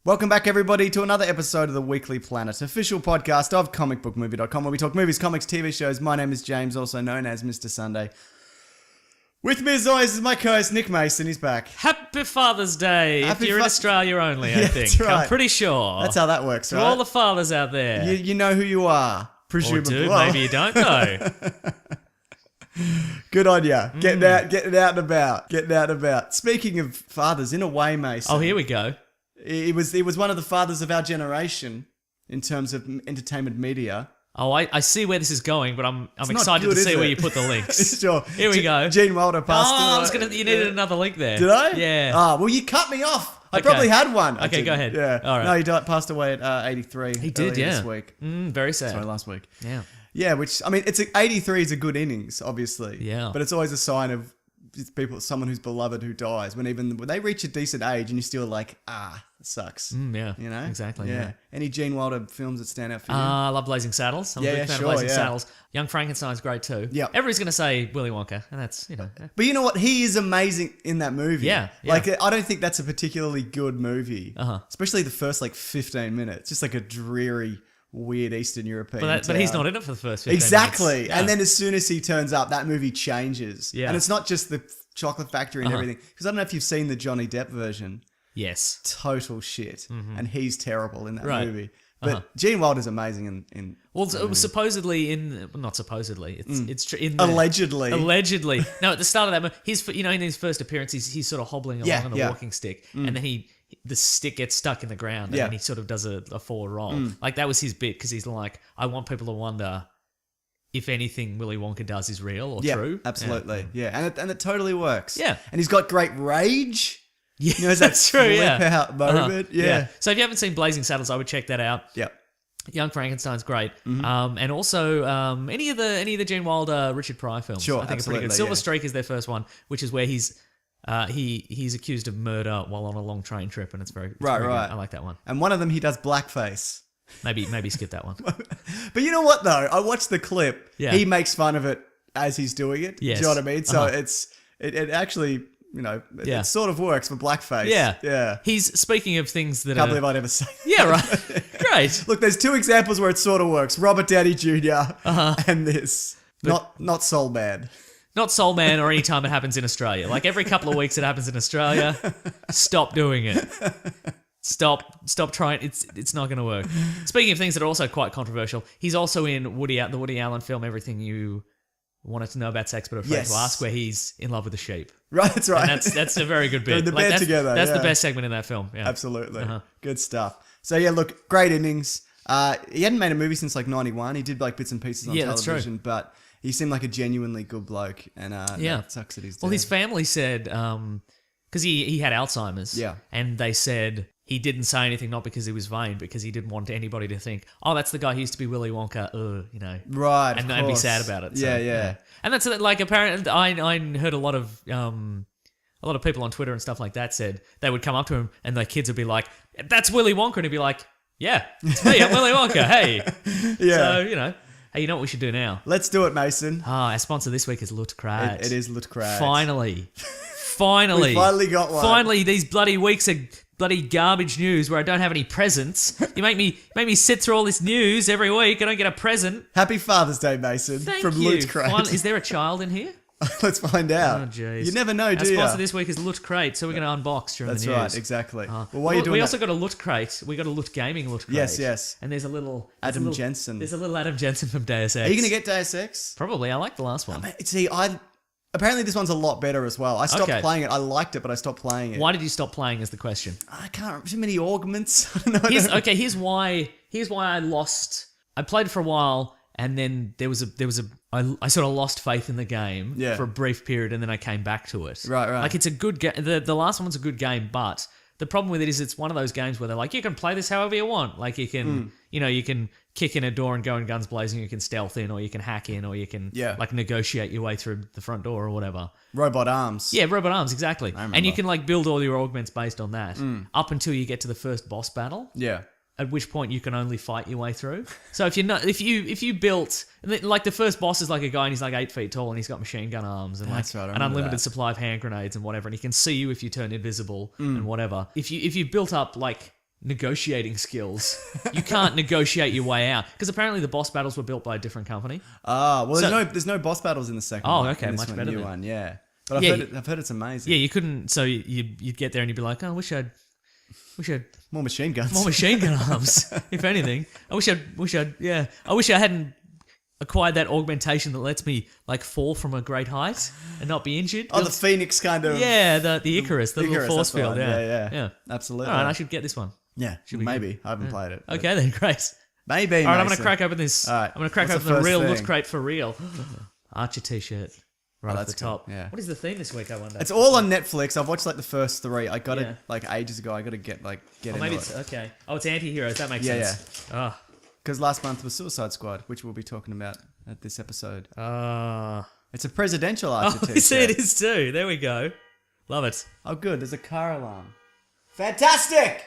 Welcome back, everybody, to another episode of the Weekly Planet, official podcast of comicbookmovie.com, where we talk movies, comics, TV shows. My name is James, also known as Mr. Sunday. With me, as always, is my co-host, Nick Mason. He's back. Happy Father's Day. Happy if you're in Australia only, I Yeah, think. that's right. I'm pretty sure. That's how that works, To right? all the fathers out there. You know who you are, or presumably. do, maybe you don't know. Good on ya. Getting out and about. Speaking of fathers, in a way, Mason. Oh, here we go. He was one of the fathers of our generation in terms of entertainment media. Oh, I see where this is going, but I'm not excited good, to is see it? where you put the links. Sure. Here we go. Gene Wilder passed You needed another link there. Did I? Yeah. Ah, well, you cut me off. I Okay. probably had one. I Okay, didn't. go ahead. Yeah. All right. No, he passed away at 83. He did, earlier yeah. This week. Very sad. Sorry, last week. Yeah. Yeah, which, I mean, 83 is a good innings, obviously. Yeah. But it's always a sign of someone who's beloved who dies. When they reach a decent age and you're still like, it sucks. Yeah. You know? Exactly. Yeah. Yeah. Any Gene Wilder films that stand out for you? I love Blazing Saddles. I'm a Yeah, big fan sure, of Blazing yeah. Saddles. Young Frankenstein's great too. Yeah. Everybody's going to say Willy Wonka, and that's, But you know what? He is amazing in that movie. Yeah, yeah. Like, I don't think that's a particularly good movie. Uh-huh. Especially the first, 15 minutes. Just like a dreary, weird Eastern European But he's town. not in it for the first 15 Exactly. minutes. Yeah. And then as soon as he turns up, that movie changes. Yeah. And it's not just the chocolate factory and Uh-huh. everything. Because I don't know if you've seen the Johnny Depp version. Yes. Total shit. And he's terrible in that Right. movie. But Gene Wilder's amazing in Well, it was supposedly not supposedly. It's in the, Allegedly. Allegedly. No, at the start of that movie, in his first appearance, he's sort of hobbling along on a walking stick, and then the stick gets stuck in the ground, and then he sort of does a forward roll. Like, that was his bit, because he's like, I want people to wonder if anything Willy Wonka does is real or true. Absolutely. Yeah. And it totally works. Yeah. And he's got great rage. Yeah, You know, it's that that's true. Yeah. flip out moment. Yeah. So if you haven't seen Blazing Saddles, I would check that out. Yeah. Young Frankenstein's great, and also any of the Gene Wilder, Richard Pryor films. Sure, I think are pretty good. absolutely, Silver yeah. Streak is their first one, which is where he's accused of murder while on a long train trip, and it's very Right. good. I like that one. And one of them, he does blackface. Maybe skip that one. But you know what, though? I watched the clip. Yeah. He makes fun of it as he's doing it. Yes. Do you know what I mean? So Uh-huh. it actually, Yeah. it sort of works for blackface. Yeah, Yeah. He's speaking of things that Can't are. believe I'd ever say that. Yeah, right. Great. Look, there's two examples where it sort of works. Robert Downey Jr. And this. Not Soul Man. Not Soul Man or any time it happens in Australia. Like, every couple of weeks it happens in Australia. Stop doing it. Stop trying. It's not going to work. Speaking of things that are also quite controversial, he's also in the Woody Allen film Everything You Wanted to Know About Sex But Afraid Yes. to Ask, where he's in love with a sheep. Right, that's right. And that's a very good bit. They're in the bed that's, together, That's yeah. the best segment in that film. Yeah. Absolutely. Uh-huh. Good stuff. So, yeah, look, great innings. He hadn't made a movie since 91. He did bits and pieces on Yeah, that's true. television, but he seemed like a genuinely good bloke. And Yeah. it sucks that he's dead. Well, his family said, because he had Alzheimer's. Yeah. And they said he didn't say anything, not because he was vain, but because he didn't want anybody to think, oh, that's the guy who used to be Willy Wonka, Right, and of be course. sad about it. So, Yeah. And that's like, apparently, I heard a lot of people on Twitter and stuff like that said they would come up to him and their kids would be like, that's Willy Wonka, and he'd be like, yeah, it's me, I'm Willy Wonka, hey. Yeah. So, hey, you know what we should do now? Let's do it, Mason. Our sponsor this week is Lutkrad. It is Lutkrad. Finally. We finally got one. Finally, these bloody weeks of bloody garbage news where I don't have any presents. You make me sit through all this news every week. I don't get a present. Happy Father's Day, Mason. Thank from you. Lutkrad. Is there a child in here? Let's find out. Oh, jeez. You never know, Our do you? sponsor this week is Loot Crate, so we're going to unbox during That's the news. right, exactly. Well, while Well, you're doing we that, also got a Loot Crate. We got a Loot Gaming Loot Crate. Yes. And there's a little Adam Jensen. There's a little Adam Jensen from Deus Ex. Are you going to get Deus Ex? Probably. I like the last one. See, apparently this one's a lot better as well. I stopped Okay. playing it. I liked it, but I stopped playing it. Why did you stop playing? Is the question. I can't. Too many augments. I don't know. Here's why I lost. I played for a while, and then I sort of lost faith in the game for a brief period, and then I came back to it. Right. Like, it's a good game. The last one's a good game, but the problem with it is it's one of those games where they're like, you can play this however you want. Like, you can, you can kick in a door and go in guns blazing. You can stealth in, or you can hack in, or you can like negotiate your way through the front door or whatever. Robot arms. Yeah, robot arms, exactly. remember. And you can build all your augments based on that up until you get to the first boss battle. Yeah. At which point you can only fight your way through. So if you built, like, the first boss is like a guy and he's like 8 feet tall and he's got machine gun arms and That's right, I an remember unlimited that. supply of hand grenades and whatever, and he can see you if you turn invisible and whatever. If you built up like negotiating skills. You can't negotiate your way out because apparently the boss battles were built by a different company. Well, So- there's no boss battles in the second Oh, one. okay, in this much one, better new then. one, yeah. But Yeah, I've heard it's amazing. Yeah, you couldn't. So you'd get there and you'd be like, oh, I wish I'd More machine guns. more machine gun arms. If anything, I wish I hadn't acquired that augmentation that lets me like fall from a great height and not be injured. Oh, the Phoenix kind of. yeah, the Icarus, the Icarus, little force that's the field. one. Yeah, Yeah. Absolutely. All right, I should get this one. Yeah, be maybe. I haven't played it. but Okay, then great. Maybe. All right, I'm gonna Mason. crack open this. All right, I'm gonna crack what's the open the first real thing? Loot Crate for real. Archer T-shirt right off that's the top. cool, yeah. What is the theme this week? I wonder. It's all on Netflix. I've watched like the first 3. I got Yeah. it like ages ago. I got to get Oh, into maybe it. it's okay. Oh, it's anti-heroes. That makes Yeah, sense. Yeah. Because last month was Suicide Squad, which we'll be talking about at this episode. Oh. It's a presidential Archer Oh, t-shirt. you see, it is too. There we go. Love it. Oh, good. There's a car alarm. Fantastic!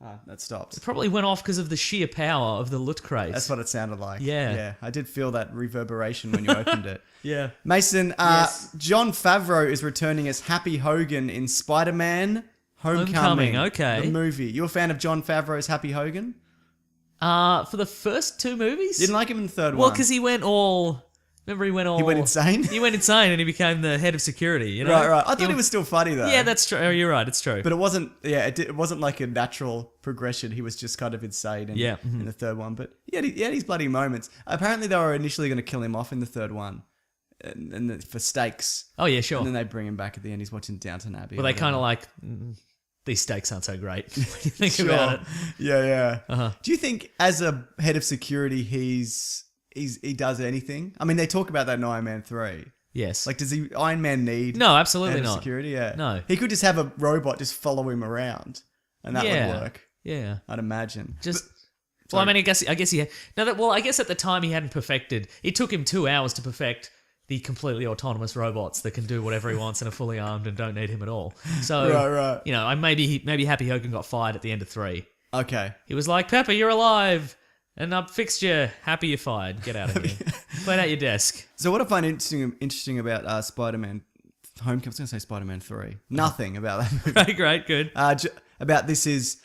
Ah, that stopped. Probably went off because of the sheer power of the Loot Crate. That's what it sounded like. Yeah. Yeah. I did feel that reverberation when you opened it. Yeah. Mason, Yes. Jon Favreau is returning as Happy Hogan in Spider-Man Homecoming. Okay. The movie. You a fan of Jon Favreau's Happy Hogan? For the first 2 movies? Didn't like him in the third Well, one. because he went all... Remember he went all... He went insane? He went insane and he became the head of security, you know? Right. I thought he was still funny though. Yeah, that's true. Oh, you're right. It's true. But it wasn't. Yeah, it wasn't like a natural progression. He was just kind of insane. Yeah. In the third one, but he had his bloody moments. Apparently, they were initially going to kill him off in the third one, and for stakes. Oh, yeah, sure. And then they bring him back at the end. He's watching Downton Abbey. Well, they kind of like... these stakes aren't so great when you think about it. Yeah. Uh-huh. Do you think, as a head of security, he does anything? I mean, they talk about that in Iron Man 3. Yes. Like, does Iron Man need No, absolutely head of not. security? Yeah. No. He could just have a robot just follow him around, and that Yeah. would work. Yeah. I'd imagine. Just... But- well, I mean, I guess he had... I guess at the time he hadn't perfected... It took him 2 hours to perfect the completely autonomous robots that can do whatever he wants and are fully armed and don't need him at all. So, Right. you know, maybe Happy Hogan got fired at the end of 3. Okay. He was like, Pepper, you're alive. And I've fixed you. Happy you're fired. Get out of here. Clean out your desk. So what I find interesting about Spider-Man Homecoming, I was going to say Spider-Man 3. Nothing about that movie. Great, good. About this is,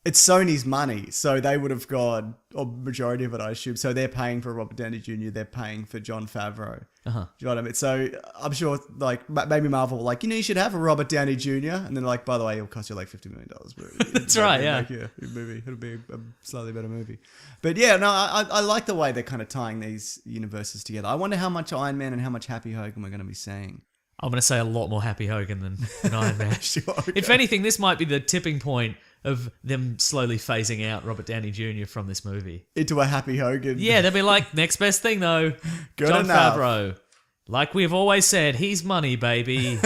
it's Sony's money, so they would have gone, or majority of it, I assume. So they're paying for Robert Downey Jr., they're paying for Jon Favreau. Uh-huh. Do you know what I mean? So I'm sure, like, maybe Marvel were like, you should have a Robert Downey Jr., and then like, by the way, it'll cost you like $50 million. That's right, yeah. Make you a movie. It'll be a slightly better movie. But yeah, no, I like the way they're kind of tying these universes together. I wonder how much Iron Man and how much Happy Hogan we're going to be seeing. I'm going to say a lot more Happy Hogan than Iron Man. Sure. Okay. If anything, this might be the tipping point of them slowly phasing out Robert Downey Jr. from this movie. Into a Happy Hogan. Yeah, they'll be like, next best thing though, Good Jon enough. Favreau. Like we've always said, he's money, baby.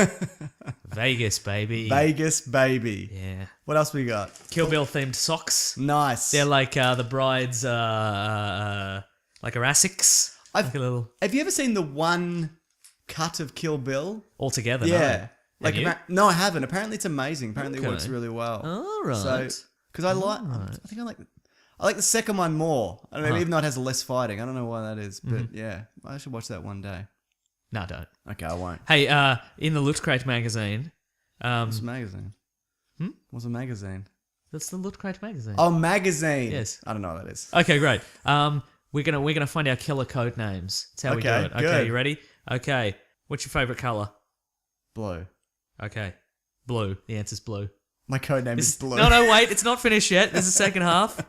Vegas, baby. Vegas, baby. Yeah. What else we got? Kill Bill themed socks. Nice. They're like the bride's, like Asics. I've- Like a little Have you ever seen the one cut of Kill Bill? all together. Yeah. No. Have you? No, I haven't. Apparently, it's amazing. Apparently, Okay. it works really well. All right. So, because I like the second one more. I don't know, even though it has less fighting. I don't know why that is, but yeah, I should watch that one day. No, don't. Okay, I won't. Hey, in the Loot Crate magazine, What's a magazine? What's a magazine? that's the Loot Crate magazine. Oh, magazine. Yes. I don't know what that is. Okay, great. We're gonna find our killer code names. That's how we do Okay, it. Okay, good. you ready? Okay. What's your favorite color? Blue. Okay. Blue. The answer's blue. My code name is Blue. No, wait. It's not finished yet. There's a second half.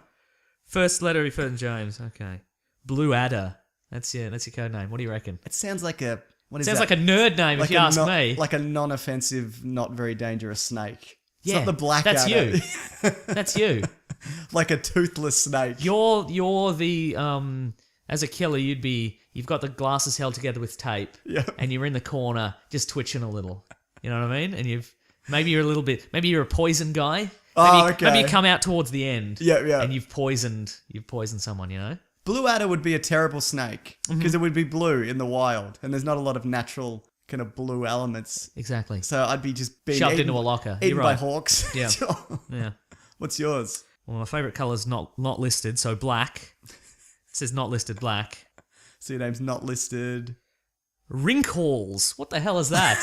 First letter, Refer to James. Okay. Blue Adder. That's your code name. What do you reckon? It sounds like a what is Sounds that? like a nerd name if you ask me. Like a non-offensive, not very dangerous snake. It's Yeah, not the black that's adder. you. That's you. Like a toothless snake. You're the as a killer you've got the glasses held together with tape. Yep. And you're in the corner just twitching a little. You know what I mean? And maybe you're a poison guy. Maybe, Oh, okay. Maybe you come out towards the end. Yeah. And you've poisoned someone, you know? Blue adder would be a terrible snake Mm-hmm. because it would be blue in the wild, and there's not a lot of natural kind of blue elements. Exactly. So I'd be just being Shoved eaten, into a locker. eaten You're by right. hawks. Yeah. Sure. Yeah. What's yours? Well, my favourite colour's not listed, so black. It says not listed black. So your name's not listed. Wrinkles. What the hell is that?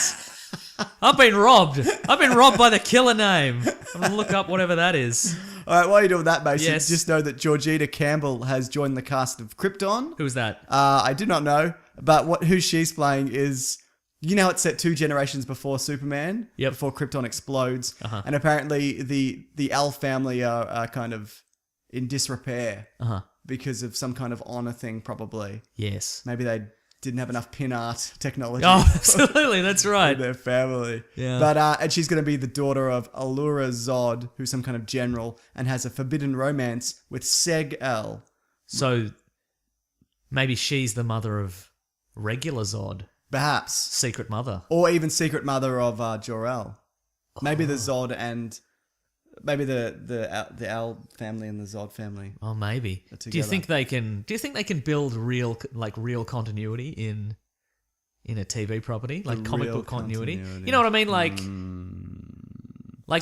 I've been robbed. I've been robbed by the killer name. I'm gonna look up whatever that is. All right, while you're doing that, Mason, Yes. just know that Georgina Campbell has joined the cast of Krypton. Who's that? I did not know, but who she's playing is, you know, it's set 2 generations before Superman, Yep. before Krypton explodes, Uh-huh. and apparently the Al family are kind of in disrepair because of some kind of honor thing, probably. Yes. Maybe they didn't have enough pin art technology. Oh, absolutely. That's right. in their family. Yeah. But and she's going to be the daughter of Allura Zod, who's some kind of general, and has a forbidden romance with Seg-El. So maybe she's the mother of regular Zod, Perhaps. secret mother. Or even secret mother of Jor-El. Maybe the Zod and maybe the Al family and the Zod family. Oh, maybe. Do you together. think they can? Do you think they can build real continuity in a TV property, like comic Real book continuity? continuity. You know what I mean? Like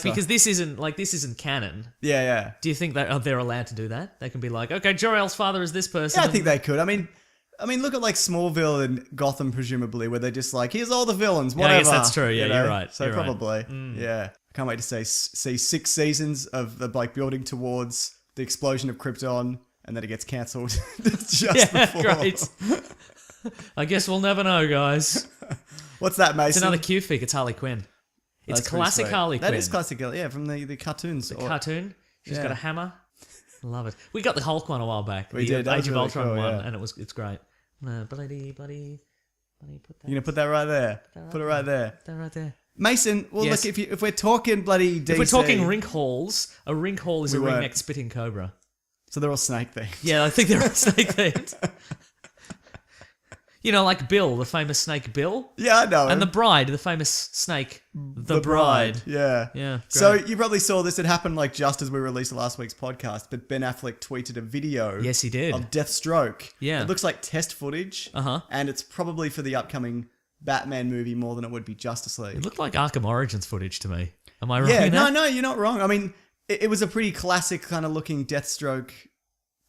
because this isn't canon. Yeah. Do you think that they're allowed to do that? They can be like, okay, Jor-El's father is this person. Yeah, I think they could. I mean, look at like Smallville and Gotham, presumably, where they're just like, here's all the villains, Yeah, whatever. I guess that's true. Yeah, you know? you're right. So You're right. probably, yeah. I can't wait to see 6 seasons of the like building towards the explosion of Krypton, and then it gets cancelled just Yeah, before. great. I guess we'll never know, guys. What's that, Mason? It's another Q fic. It's Harley Quinn. It's That's pretty classic sweet. Harley Quinn. That is classic, yeah, from the cartoons. Or- Cartoon. She's Yeah. got a hammer. Love it. We got the Hulk one a while back. We the did. That Age was of really Ultron cool, one, yeah. and it's great. Bloody, put that. You're gonna put that right there. Put it right there. That right there. Mason, well, Yes. look, if we're talking bloody DC, If we're talking rink halls, a rink hall is We a weren't. ring-necked spitting cobra. so they're all snake themed. Yeah, I think they're all snake themed. You know, like Bill, the famous snake Bill, Yeah, I know. and the him. bride, the famous snake, the bride. Yeah. Yeah, So great. you probably saw this. It happened like just as we released last week's podcast, but Ben Affleck tweeted a video. Yes, he did. Of Deathstroke. Yeah. It looks like test footage. Uh-huh. And it's probably for the upcoming Batman movie more than it would be Justice League. It looked like Arkham Origins footage to me. Am I wrong? Yeah, in no, that? no, you're not wrong. I mean, it was a pretty classic kind of looking Deathstroke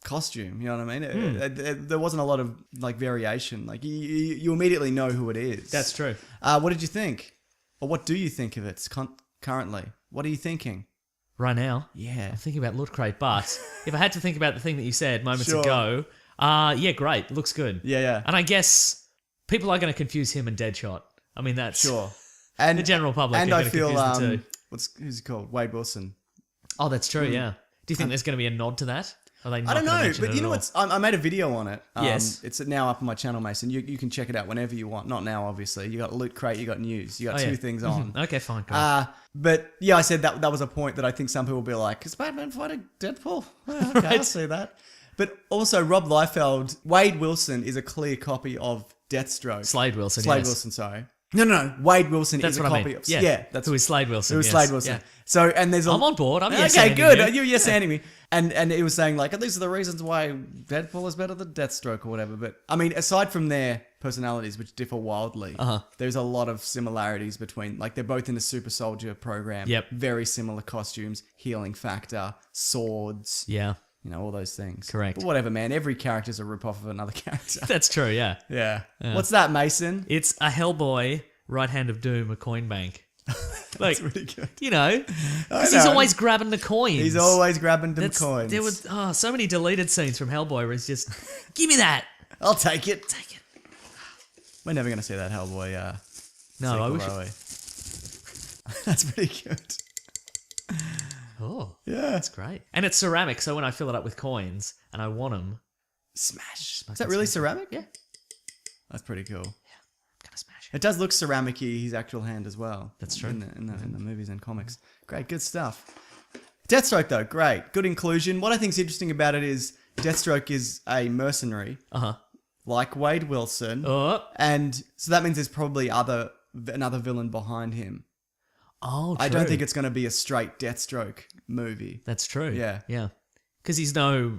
costume. You know what I mean? There wasn't a lot of like variation. Like you immediately know who it is. That's true. What did you think, or what do you think of it currently? What are you thinking? Right now, Yeah. I'm thinking about Loot Crate, but if I had to think about the thing that you said moments Sure. ago, yeah, great. Looks good. Yeah. And I guess people are going to confuse him and Deadshot. I mean, that's Sure. And the general public. And are I gonna feel confuse the two. who's he called? Wade Wilson. Oh, that's true. Yeah. Do you think there's going to be a nod to that? Are they not I don't gonna know, mention but it you at know all? what's? I made a video on it. Yes. It's now up on my channel, Mason. You can check it out whenever you want. Not now, obviously. You got Loot Crate, you got news, you got Oh, two yeah. things on. Okay, fine. Great. But yeah, I said that was a point that I think some people will be like, is Batman fighting Deadpool? Well, okay, I'll see that. But also, Rob Liefeld, Wade Wilson is a clear copy of Deathstroke. Slade Wilson. Slade yes. Wilson, sorry. No. Wade Wilson That's is a what I copy mean. of. Yeah. That's Who is Slade Wilson? It was yes. Slade Wilson. Yeah. So, and there's a... I'm on board. I'm yes Okay, handing good. you. You're yes handing me. And it was saying like, these are the reasons why Deadpool is better than Deathstroke or whatever. But I mean, aside from their personalities, which differ wildly, there's a lot of similarities between, like, they're both in the Super Soldier program. Yep. Very similar costumes, healing factor, swords, Yeah, you know, all those things. Correct. But whatever, man. Every character's a ripoff of another character. that's true. Yeah. Yeah. What's that, Mason? It's a Hellboy, right hand of doom, a coin bank. Like, Really good. you know, because know. he's always grabbing the coins. He's always grabbing them That's- coins. There was so many deleted scenes from Hellboy where he's just, give me that. I'll take it. Take it. We're never going to see that Hellboy. No, I sequel, wish. are we? That's pretty good. Oh, Yeah. that's great. And it's ceramic, so when I fill it up with coins and I want them, Smash. Is that really ceramic? yeah, I'm That's pretty cool. gonna smash it. It does look ceramic-y, his actual hand as well. That's true. In the movies and comics. Great, good stuff. Deathstroke, though, great. Good inclusion. What I think is interesting about it is Deathstroke is a mercenary, like Wade Wilson. Oh, And so that means there's probably another villain behind him. oh, I don't true. think it's going to be a straight Deathstroke movie. That's true. Yeah. yeah. Because he's no,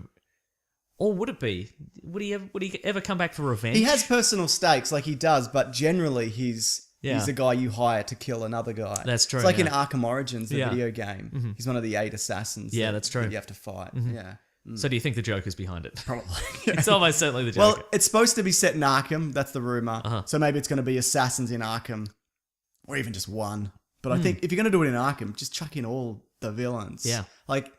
or would it be? Would he ever come back for revenge? He has personal stakes, like he does, but generally he's Yeah. the guy you hire to kill another guy. That's true, It's like in yeah. Arkham Origins, the Yeah. video game. He's one of the 8 assassins. Yeah, that- that's true. that you have to fight. Yeah. So do you think the Joker's behind it? Probably. It's almost certainly the Joker. Well, it's supposed to be set in Arkham. That's the rumor. So maybe it's going to be assassins in Arkham, or even just one. But I think if you're going to do it in Arkham, just chuck in all the villains. Yeah. Like,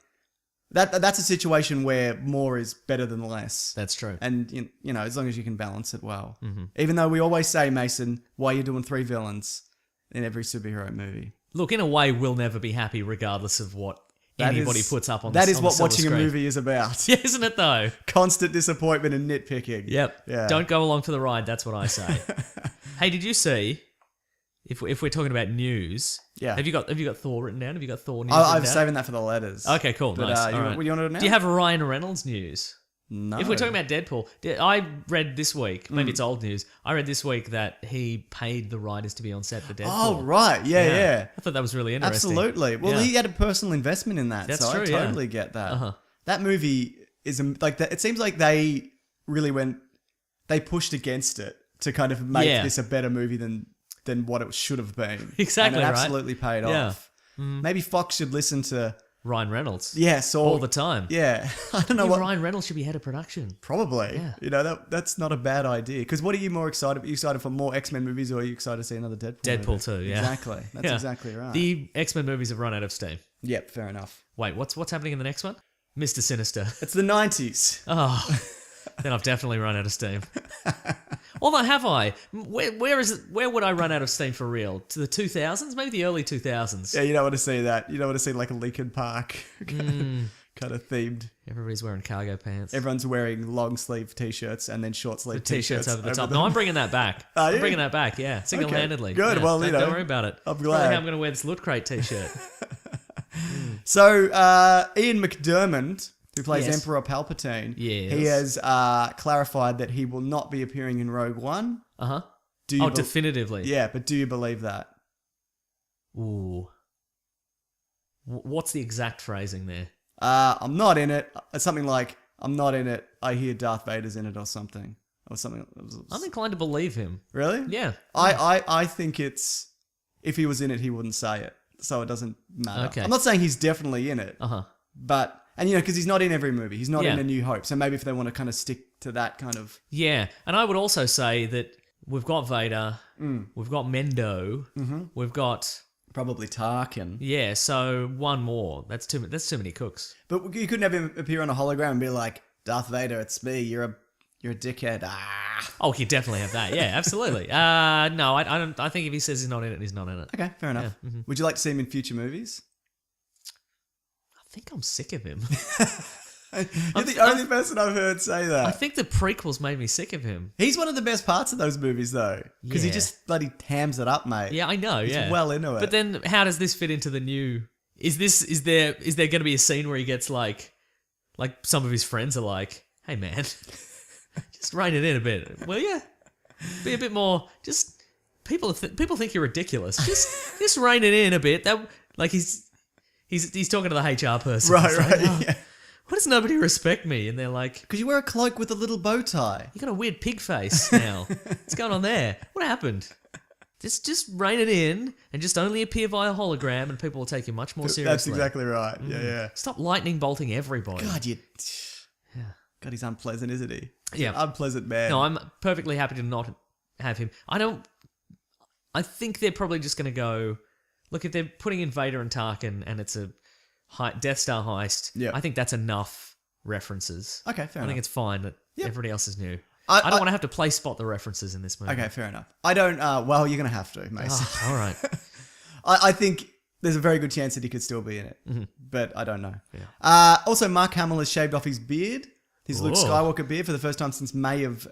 That's a situation where more is better than less. That's true. And, you know, as long as you can balance it well. Mm-hmm. Even though we always say, Mason, why are you doing 3 villains in every superhero movie? Look, in a way, we'll never be happy regardless of what anybody puts up on the That is on the what silver watching screen. a movie is about. Yeah, isn't it though? Constant disappointment and nitpicking. Yep. Yeah. Don't go along for the ride. That's what I say. Hey, did you see? If we're talking about news, Yeah. Have you got Thor written down? Have you got Thor news? I'm written down? saving that for the letters. Okay, cool, But, nice. you All right. want to know now? Do you have Ryan Reynolds news? No. If we're talking about Deadpool, I read this week, maybe it's old news, I read this week that he paid the writers to be on set for Deadpool. Oh, right. Yeah. I thought that was really interesting. Absolutely. Well, Yeah. he had a personal investment in that, That's so true, I yeah. totally get that. Uh-huh. That movie is like that. It seems like they really they pushed against it to kind of make Yeah. this a better movie than what it should have been. Exactly, and it right. absolutely paid Yeah. off. Maybe Fox should listen to Ryan Reynolds. all the time. Yeah, I don't know Maybe what. Ryan Reynolds should be head of production. Probably. Yeah. You know, that's not a bad idea. Because what are you more excited? Are you excited for more X-Men movies, or are you excited to see another Deadpool? Deadpool movie? too, yeah. Exactly. That's Yeah. exactly right. The X-Men movies have run out of steam. Yep. Fair enough. Wait, what's happening in the next one? Mr. Sinister. It's the 90s. Oh, then I've definitely run out of steam. Although, have I? Where would I run out of steam for real? To the 2000s? Maybe the early 2000s. Yeah, you don't want to see that. You don't want to see like a Linkin Park Mm. kind of themed. Everybody's wearing cargo pants. Everyone's wearing long sleeve t-shirts and then short sleeve T-shirts over the top. No, I'm bringing that back. Are you? I'm bringing that back, yeah. Single-handedly. Good, Yeah, well, don't, you know, don't worry about it. I'm Probably glad. how I'm going to wear this Loot Crate t-shirt. So Ian McDiarmid, who plays Yes. Emperor Palpatine, Yes. he has clarified that he will not be appearing in Rogue One. Uh-huh. Do you Oh, be- definitively. Yeah, but do you believe that? Ooh. What's the exact phrasing there? I'm not in it. It's something like, I'm not in it. I hear Darth Vader's in it or something. Or something. I'm inclined to believe him. Really? Yeah. I think it's, if he was in it, he wouldn't say it. So it doesn't matter. Okay. I'm not saying he's definitely in it, Uh-huh. but, and you know, because he's not in every movie. He's not Yeah. in A New Hope. So maybe if they want to kind of stick to that kind of, Yeah, and I would also say that we've got Vader, we've got Mendo, we've got probably Tarkin. yeah. So one more. That's too many cooks. But you couldn't have him appear on a hologram and be like, Darth Vader, it's me. You're a dickhead. Ah. Oh, he definitely have that. Yeah, absolutely. No, I don't. I think if he says he's not in it, he's not in it. Okay, fair enough. Would you like to see him in future movies? I think I'm sick of him. You're the only person I've heard say I that. think the prequels made me sick of him. He's one of the best parts of those movies, though, because he Yeah. just bloody hams it up, mate. Yeah, I know. He's yeah, well into it. But then, how does this fit into the new? Is there going to be a scene where he gets like some of his friends are like, "Hey, man, just rein it in a bit, will you? Be a bit more. Just people think you're ridiculous. Just rein it in a bit." That like he's talking to the HR person. Right, He's like, right. "Oh, Yeah. why does nobody respect me?" And they're like, Because you wear a cloak with a little bow tie. "You got a weird pig face now. What's going on there? What happened?" Just rein it in and just only appear via hologram, and people will take you much more seriously. That's exactly right. Yeah, yeah. Stop lightning bolting everybody. God, God, he's unpleasant, isn't he? He's Yeah. an unpleasant man. No, I'm perfectly happy to not have him. I think they're probably just going to go, look, if they're putting in Vader and Tarkin and it's a Death Star heist, Yeah. I think that's enough references. Okay, fair I think enough. it's fine that Yep. everybody else is new. I- I don't I- want to have to play spot the references in this movie. Okay, fair enough. I don't. Well, you're gonna have to, Mason. Oh, all right. I think there's a very good chance that he could still be in it, Mm-hmm. but I don't know. Yeah. Also, Mark Hamill has shaved off his beard, his Luke Whoa. Skywalker beard, for the first time since May of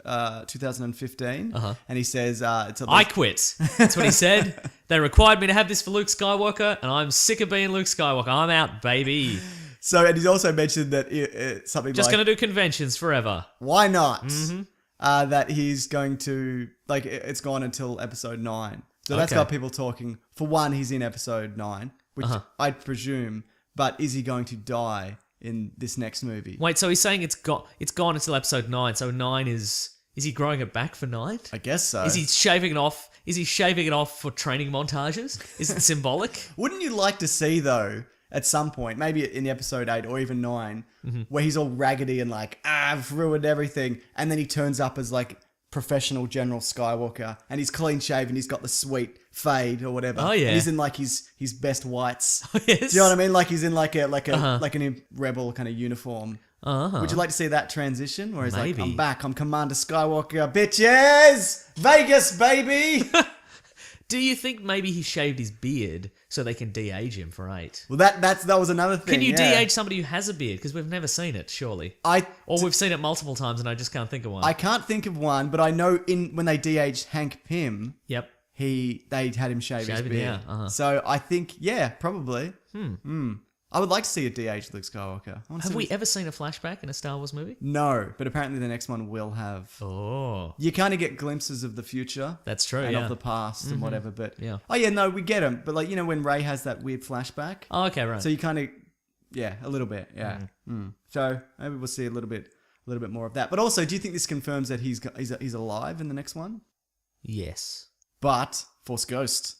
2015. And he says it's at I least, quit. That's what he said. They required me to have this for Luke Skywalker, and I'm sick of being Luke Skywalker. I'm out, baby. so. And he's also mentioned that it's something Just like, going to do conventions forever. why not? Mm-hmm. That he's going to it's gone until episode 9. So that's Okay. got people talking. For one, he's in episode 9, which I'd presume. But is he going to die in this next movie? Wait, so he's saying it's gone until episode 9. So 9 is he growing it back for 9? I guess so. Is he shaving it off? Is he shaving it off for training montages? Is it symbolic? Wouldn't you like to see, though, at some point, maybe in episode 8 or even 9, where he's all raggedy and like, I've ruined everything, and then he turns up as like professional General Skywalker, and he's clean shaven. He's got the sweet fade or whatever. Oh, yeah. And he's in like his best whites. Yes. Do you know what I mean? Like he's in like an rebel kind of uniform. Uh-huh. Would you like to see that transition where he's Maybe. like, I'm back, I'm Commander Skywalker, bitches, Vegas, baby. Do you think maybe he shaved his beard so they can de-age him for 8? Well, that was another thing. Can you yeah. de-age somebody who has a beard? Because we've never seen it, surely. Or we've seen it multiple times and I just can't think of one. I can't think of one, but I know when they de-aged Hank Pym, Yep. they had him shave his Shave it, beard. yeah, uh-huh. So I think, yeah, probably. I would like to see a de-aged Luke Skywalker. I wanna see Have we what- ever seen a flashback in a Star Wars movie? No, but apparently the next one will have. Oh, You kind of get glimpses of the future. that's true, And yeah. of the past and whatever, but Yeah. oh yeah, no, we get them. But like when Ray has that weird flashback, Oh, okay, right. so you kind of, yeah, a little bit, yeah. So maybe we'll see a little bit more of that. But also, do you think this confirms that he's alive in the next one? Yes. But Force Ghost,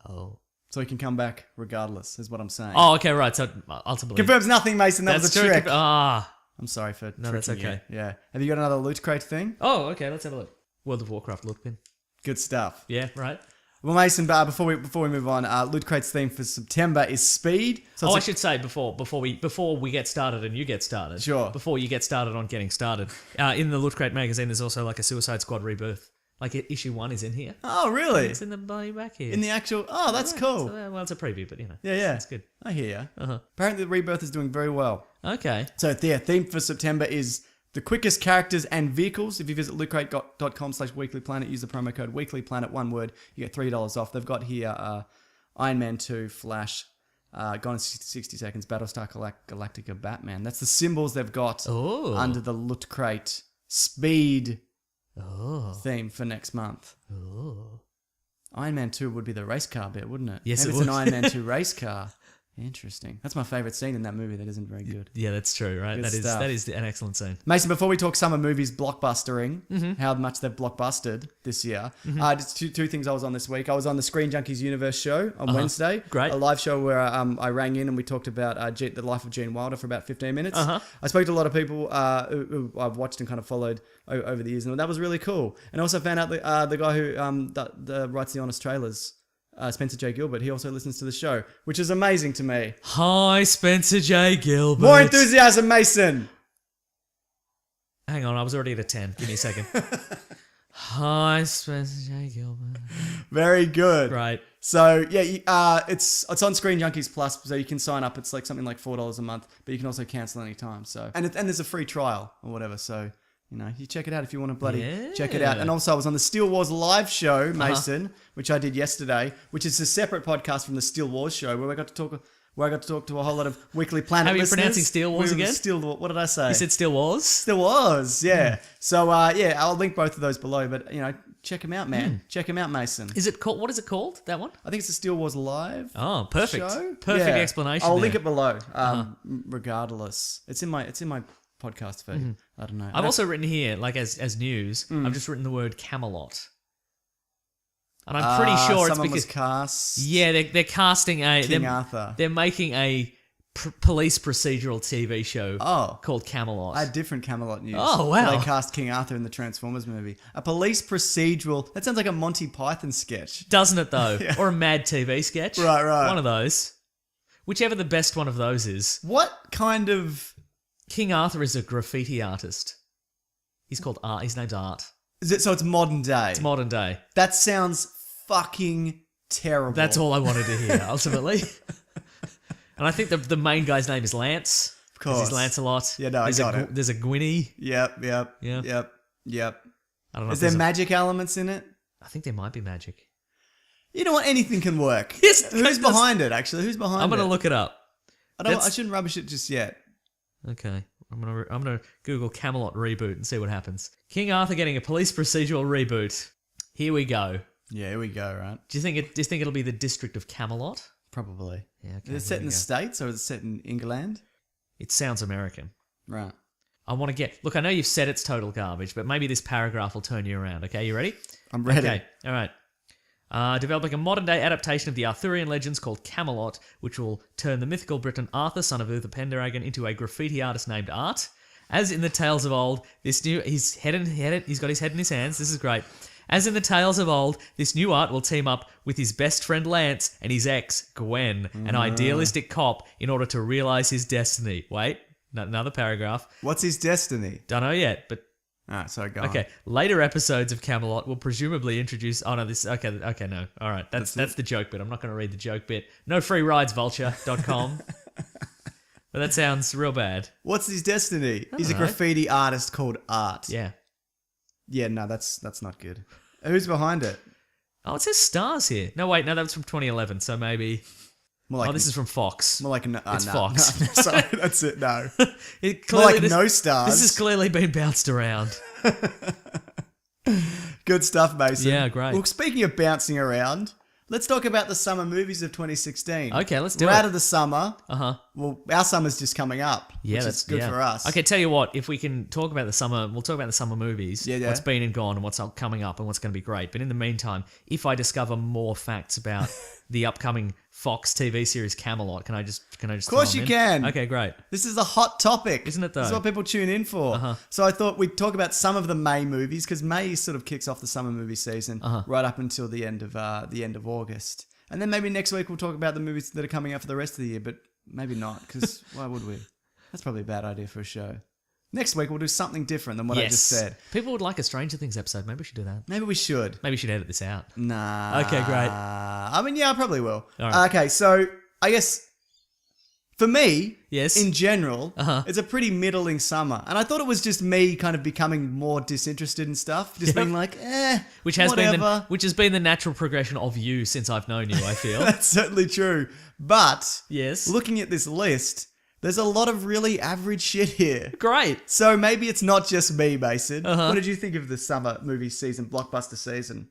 Oh. so he can come back regardless, is what I'm saying. Oh, okay, right. So ultimately, Confirms nothing, Mason. That that's was a true. trick. Ah. I'm sorry for No, that's tricking you. okay. Yeah. Have you got another Loot Crate thing? Oh, okay. Let's have a look. World of Warcraft loot pin. Good stuff. Yeah, right. Well, Mason, before we move on, Loot Crate's theme for September is speed. So I it's should say before we get started and you get started. Sure. Before you get started on getting started, in the Loot Crate magazine, there's also like a Suicide Squad rebirth. Like issue 1 is in here. oh, really? It's in the bloody back here. In the actual... Oh, that's cool. So, well, it's a preview, but you know. Yeah, yeah. It's good. I hear you. Uh-huh. Apparently, the Rebirth is doing very well. Okay. So, yeah, theme for September is the quickest characters and vehicles. If you visit lootcrate.com/weeklyplanet, use the promo code weeklyplanet, one word, you get $3 off. They've got here Iron Man 2, Flash, Gone in 60 Seconds, Battlestar Galactica, Batman. That's the symbols they've got Oh. under the Loot Crate speed Oh. theme for next month. Oh. Iron Man 2 would be the race car bit, wouldn't it? Yes, Maybe it it's an would. Iron Man 2 race car. Interesting. That's my favourite scene in that movie that isn't very good. Yeah, that's true, right? Good That stuff. is an excellent scene. Mason, before we talk summer movies blockbustering, how much they've blockbustered this year, just two things I was on this week. I was on the Screen Junkies Universe show on Wednesday. Great. A live show where I rang in and we talked about the life of Gene Wilder for about 15 minutes. I spoke to a lot of people who I've watched and kind of followed over the years, and that was really cool. And I also found out the guy who writes the Honest Trailers, Spencer J. Gilbert, he also listens to the show, which is amazing to me. Hi, Spencer J. Gilbert. More enthusiasm, Mason. Hang on, I was already at a 10. Give me a second. Hi, Spencer J. Gilbert. Very good. Right. So yeah, it's on Screen Junkies Plus, so you can sign up. It's like something like $4 a month, but you can also cancel anytime. So and there's a free trial or whatever. So you check it out if you want to bloody check it out. And also, I was on the Steel Wars live show, Mason, which I did yesterday, which is a separate podcast from the Steel Wars show, where I got to talk to a whole lot of Weekly Planet How are you listeners. pronouncing Steel Wars again? What did I say? You said Still Wars? Steel Wars, yeah. So I'll link both of those below. But check them out, man. Check them out, Mason. Is it called? What is it called? That one? I think it's the Steel Wars live. Oh, perfect. Show? Perfect Yeah. explanation. I'll there. link it below. Regardless, it's in my podcast feed. I don't know. I've also written here, like as news, I've just written the word Camelot, and I'm pretty sure it's someone because was cast. yeah, they're casting King Arthur. They're making a police procedural TV show Oh, called Camelot. I had different Camelot news. Oh, wow. They cast King Arthur in the Transformers movie. A police procedural. That sounds like a Monty Python sketch. Doesn't it though? Or a Mad TV sketch? Right. One of those. Whichever the best one of those is. What kind of? King Arthur is a graffiti artist. He's called Art. His name's Art. Is it? So it's modern day. It's modern day. That sounds fucking terrible. That's all I wanted to hear, ultimately. And I think the main guy's name is Lance. Of course. He's Lancelot. Yeah, no, I there's got it. There's a Gwynny. Yep. Yeah. Yep. I don't know. Is there magic elements in it? I think there might be magic. You know what? Anything can work. Yes, Who's behind it? Actually, who's behind it? I'm gonna look it up. I shouldn't rubbish it just yet. Okay. I'm gonna Google Camelot reboot and see what happens. King Arthur getting a police procedural reboot. Here we go. Yeah, here we go. Right. Do you think it'll be the District of Camelot? Probably. Yeah. Okay. Is it set in the States or is it set in England? It sounds American. Right. I want to get. Look, I know you've said it's total garbage, but maybe this paragraph will turn you around. Okay, you ready? I'm ready. Okay. All right. Developing a modern-day adaptation of the Arthurian legends called Camelot, which will turn the mythical Briton Arthur, son of Uther Pendragon, into a graffiti artist named Art. As in the tales of old, he's got his head in his hands. This is great. As in the tales of old, this new art will team up with his best friend Lance and his ex, Gwen, an idealistic cop, in order to realize his destiny. Wait, another paragraph. What's his destiny? Don't know yet, but Alright, so go on. okay. Later episodes of Camelot will presumably introduce. Oh no, this. Okay, no. All right, that's the joke bit. I'm not going to read the joke bit. No free rides, vulture.com. But that sounds real bad. What's his destiny? He's a know. graffiti artist called Art. Yeah. Yeah, no, that's not good. Who's behind it? Oh, it says stars here. No, wait, no, that was from 2011. So maybe. More like, This is from Fox. more like It's no, Fox. No, sorry, that's it. No, It more like clearly- no stars. This has clearly been bounced around. Good stuff, Mason. Yeah, great. Well, speaking of bouncing around, let's talk about the summer movies of 2016. Okay, let's do We're it. out of the summer. Uh-huh. Well, our summer's just coming up, Yeah, which that's is good yeah. for us. Okay, tell you what, if we can talk about the summer, we'll talk about the summer movies. Yeah. What's been and gone and what's coming up and what's going to be great. But in the meantime, if I discover more facts about the upcoming Fox TV series Camelot, can I just Of course throw you 'em in? can. Okay, great. This is a hot topic. Isn't it, though? This is what people tune in for. Uh-huh. So I thought we'd talk about some of the May movies, because May sort of kicks off the summer movie season right up until the end of August. And then maybe next week we'll talk about the movies that are coming out for the rest of the year, but maybe not, because why would we? That's probably a bad idea for a show. Next week we'll do something different than what I just said. People would like a Stranger Things episode. Maybe we should do that. Maybe we should. Maybe we should edit this out. Nah. Okay, great. I mean, yeah, I probably will. All right. Okay, so I guess for me, Yes. in general, Uh-huh. it's a pretty middling summer. And I thought it was just me kind of becoming more disinterested in stuff. Just Yep. being like, Which has whatever. been the natural progression of you since I've known you, I feel. That's certainly true. But Yes. looking at this list, there's a lot of really average shit here. Great. So maybe it's not just me, Mason. Uh-huh. What did you think of the summer movie season, blockbuster season?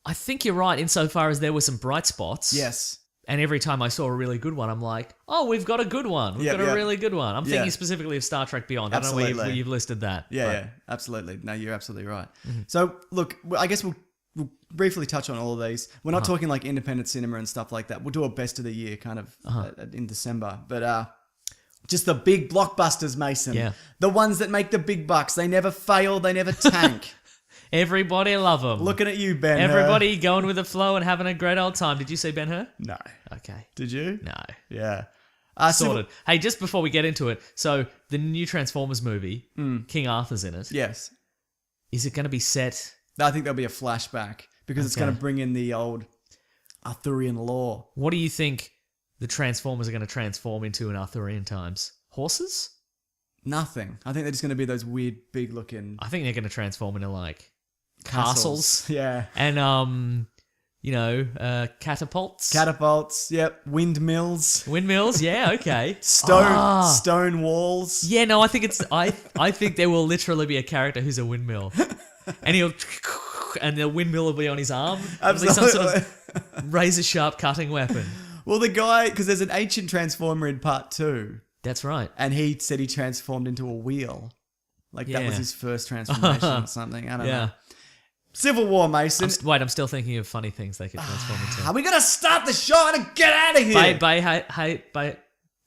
I think you're right insofar as there were some bright spots. Yes. And every time I saw a really good one, I'm like, oh, we've got a good one. We've Yep, got a yep. really good one. I'm thinking Yeah. specifically of Star Trek Beyond. I don't know where Absolutely. you've listed that. Yeah, but- yeah, absolutely. No, you're absolutely right. Mm-hmm. So, look, I guess we'll briefly touch on all of these. We're Uh-huh. not talking like independent cinema and stuff like that. We'll do a best of the year kind of Uh-huh. in December. But just the big blockbusters, Mason. Yeah. The ones that make the big bucks. They never fail. They never tank. Everybody love them. Looking at you, Ben. Everybody going with the flow and having a great old time. Did you see Ben-Hur? No. Okay. Did you? No. Yeah. Sorted. Hey, just before we get into it, so the new Transformers movie, King Arthur's in it. Yes. Is it going to be set? I think there'll be a flashback because it's Okay. going to bring in the old Arthurian lore. What do you think the Transformers are going to transform into in Arthurian times? Horses? Nothing. I think they're just going to be those weird, big looking I think they're going to transform into like castles. Yeah. And catapults, Catapults. Yep. Windmills. windmills. Yeah, okay. Stone walls. Yeah, no, I think it's I think there will literally be a character who's a windmill, and and the windmill will be on his arm. It'll be some sort of razor sharp cutting weapon. Well, the guy, because there's an ancient Transformer in part 2, That's right. and he said he transformed into a wheel. Like that was Yeah. his first transformation or something. I don't know. Yeah. Civil War, Mason. I'm still thinking of funny things they could transform into. Are we going to start the show and get out of here?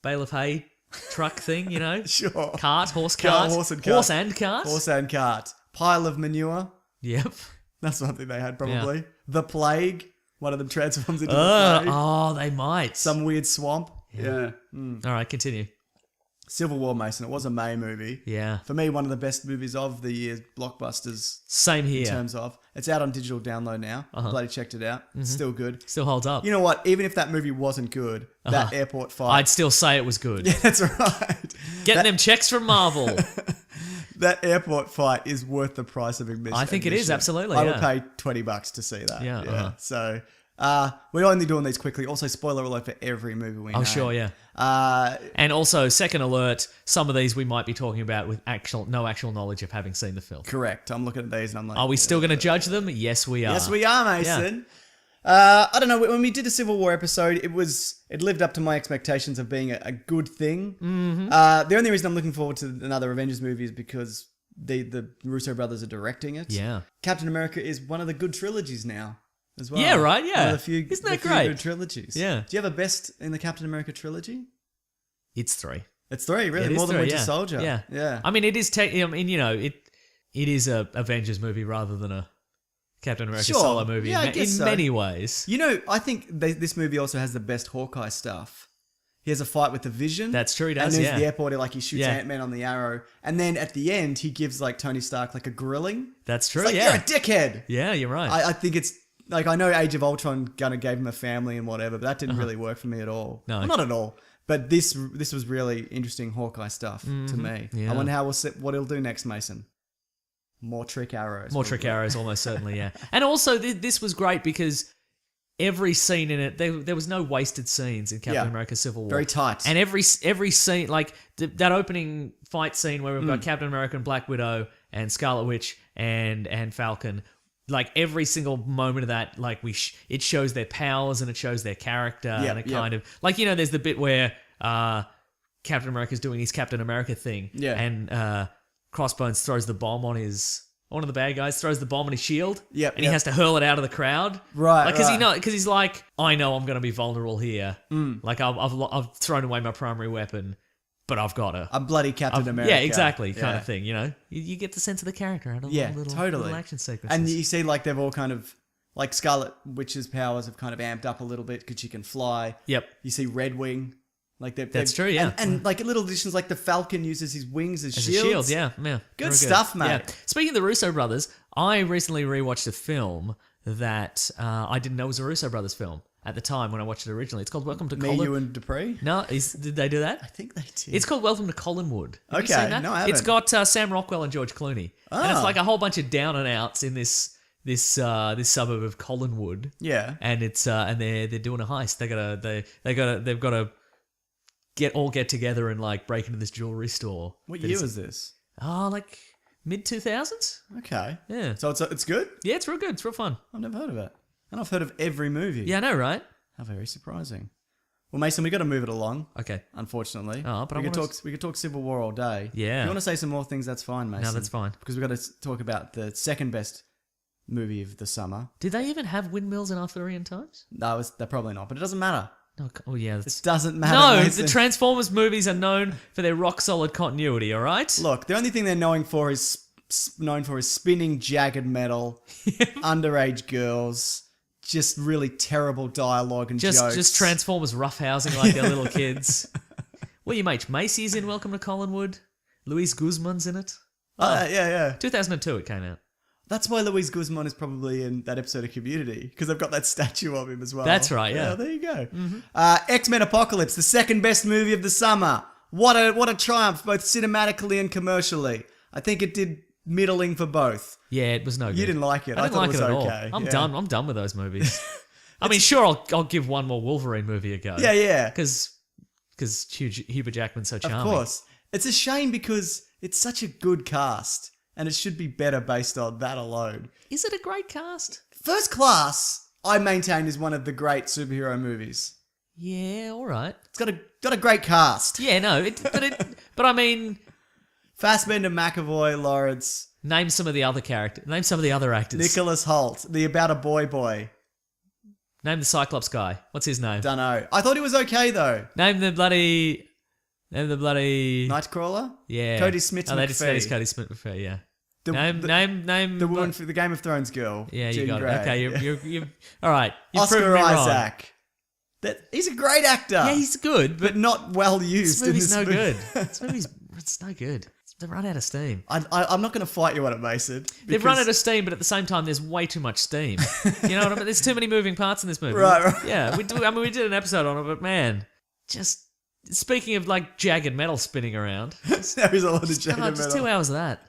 Bale of hay truck thing, you know? Sure. Cart, horse Car, cart. horse and cart. Horse and cart. Horse and cart. Pile of manure. Yep. That's something they had probably. The plague. One of them transforms into the plague. Oh, they might. Some weird swamp. Yeah. All right, continue. Civil War, Mason. It was a May movie. Yeah. For me, one of the best movies of the year's blockbusters Same in here. terms of. It's out on digital download now. Bloody checked it out. It's still good. Still holds up. You know what? Even if that movie wasn't good, that airport fight. I'd still say it was good. Yeah, that's right. Getting them checks from Marvel. That airport fight is worth the price of admission. I think it is, absolutely, I would yeah. pay $20 to see that. Yeah, uh-huh. So we're only doing these quickly. Also, spoiler alert for every movie we know. Oh, sure, yeah. Uh, And also, second alert, some of these we might be talking about with no actual knowledge of having seen the film. correct. I'm looking at these and I'm like, Are we still going to judge them? Yes, we are. yes, we are, Mason. I don't know. When we did the Civil War episode, it lived up to my expectations of being a good thing. Mm-hmm. The only reason I'm looking forward to another Avengers movie is because the Russo brothers are directing it. Yeah. Captain America is one of the good trilogies now as well. Yeah, right, yeah. One of the Isn't that few great? good trilogies. Yeah. Do you have a best in the Captain America trilogy? It's 3. It's 3, really, It is more than 3, Winter yeah. Soldier. Yeah. Yeah. I mean, it is. I mean, it is a Avengers movie rather than a Captain America Sure. solo movie. Yeah, I in guess so. many ways. You know, I think this movie also has the best Hawkeye stuff. He has a fight with the Vision. That's true, he And does, there's yeah. the airport, he shoots Yeah. Ant-Man on the arrow. And then at the end, he gives like Tony Stark like a grilling. That's true. It's like, yeah. you're a dickhead. Yeah, you're right. I think it's like, I know Age of Ultron kind of gave him a family and whatever, but that didn't really work for me at all. No. Well, not at all. But this was really interesting Hawkeye stuff to me. Yeah. I wonder how what he'll do next, Mason. More trick arrows. More trick arrows, almost certainly, yeah. And also, this was great because every scene in it, there was no wasted scenes in Captain Yeah. America Civil War. Very tight. And every scene, like that opening fight scene where we've got Captain America and Black Widow and Scarlet Witch and Falcon, like every single moment of that, like it shows their powers and it shows their character and it kind of like, there's the bit where Captain America's doing his Captain America thing, and Crossbones throws the bomb on one of the bad guys throws the bomb on his shield, and he has to hurl it out of the crowd, Right, Like because he's like, I know I'm going to be vulnerable here, like I've thrown away my primary weapon, but I've got to. I'm bloody Captain America. Yeah, exactly, kind of thing. You get the sense of the character out of little action sequences. And you see, like, they've all kind of, like, Scarlet Witch's powers have kind of amped up a little bit because she can fly. Yep. You see Red Wing. Like That's true, yeah. And like little additions, like the Falcon uses his wings as As a shields. shield, yeah. Very Good stuff, mate. Yeah. Speaking of the Russo brothers, I recently rewatched a film that I didn't know was a Russo brothers film at the time when I watched it originally. It's called Welcome to Me, Colin. you, and Dupree. No, did they do that? I think they did. It's called Welcome to Collinwood. Have you Okay, seen that? no, I haven't. It's got Sam Rockwell and George Clooney, and it's like a whole bunch of down and outs in this suburb of Collinwood. Yeah. And it's and they're doing a heist. They've got to get together and like break into this jewelry store. What year was this? Oh, like mid 2000s. Okay. Yeah. So it's good? Yeah, it's real good. It's real fun. I've never heard of it. And I've heard of every movie. Yeah, I know, right? How very surprising. Well, Mason, we got to move it along. Okay. Unfortunately. Oh, but we I could wanna talk. We could talk Civil War all day. Yeah. If you want to say some more things? That's fine, Mason. No, that's fine. Because we got to talk about the second best movie of the summer. Did they even have windmills in Arthurian times? No, they're probably not, but it doesn't matter. No. Oh, yeah. It doesn't matter. No, Mason. the Transformers movies are known for their rock solid continuity. All right. Look, the only thing they're known for is spinning jagged metal, underage girls, just really terrible dialogue and jokes. Just Transformers roughhousing like they're little kids. Well, your mate Macy's in Welcome to Collinwood. Luis Guzman's in it. Yeah. 2002 it came out. That's why Luis Guzman is probably in that episode of Community, because they've got that statue of him as well. That's right, yeah. There you go. X-Men Apocalypse, the second best movie of the summer. What a triumph, both cinematically and commercially. I think it did middling for both. Yeah, it was no good. You didn't like it. I didn't thought like it was it at all. okay. I'm Yeah. done. I'm done with those movies. I mean, sure, I'll give one more Wolverine movie a go. Yeah. Because Hubert Jackman's so charming. Of course. It's a shame because it's such a good cast, and it should be better based on that alone. Is it a great cast? First Class, I maintain, is one of the great superhero movies. Yeah, all right. It's got a great cast. Yeah, no, but I mean, Fassbender, McAvoy, Lawrence, name some of the other characters. Name some of the other actors. Nicholas Hoult, the About a Boy. Name the Cyclops guy. What's his name? Dunno. I thought he was okay though. Name the bloody. Nightcrawler? Yeah. Cody Smith Oh, they just said McPhee. it's Cody Smith McPhee. Yeah. The, Name the woman for the Game of Thrones girl. Yeah, you Jean got Grey. it. Okay, you're all right. You've proven Oscar me wrong. Isaac. He's a great actor. Yeah, he's good, but not well used. this movie's no movie. good. This movie's it's no good. They run out of steam. I'm not going to fight you on it, Mason. They've run out of steam, but at the same time, there's way too much steam. You know what I mean? There's too many moving parts in this movie. Right. Yeah, we did an episode on it, but man, just speaking of like jagged metal spinning around, There is a lot of jagged just metal. 2 hours of that.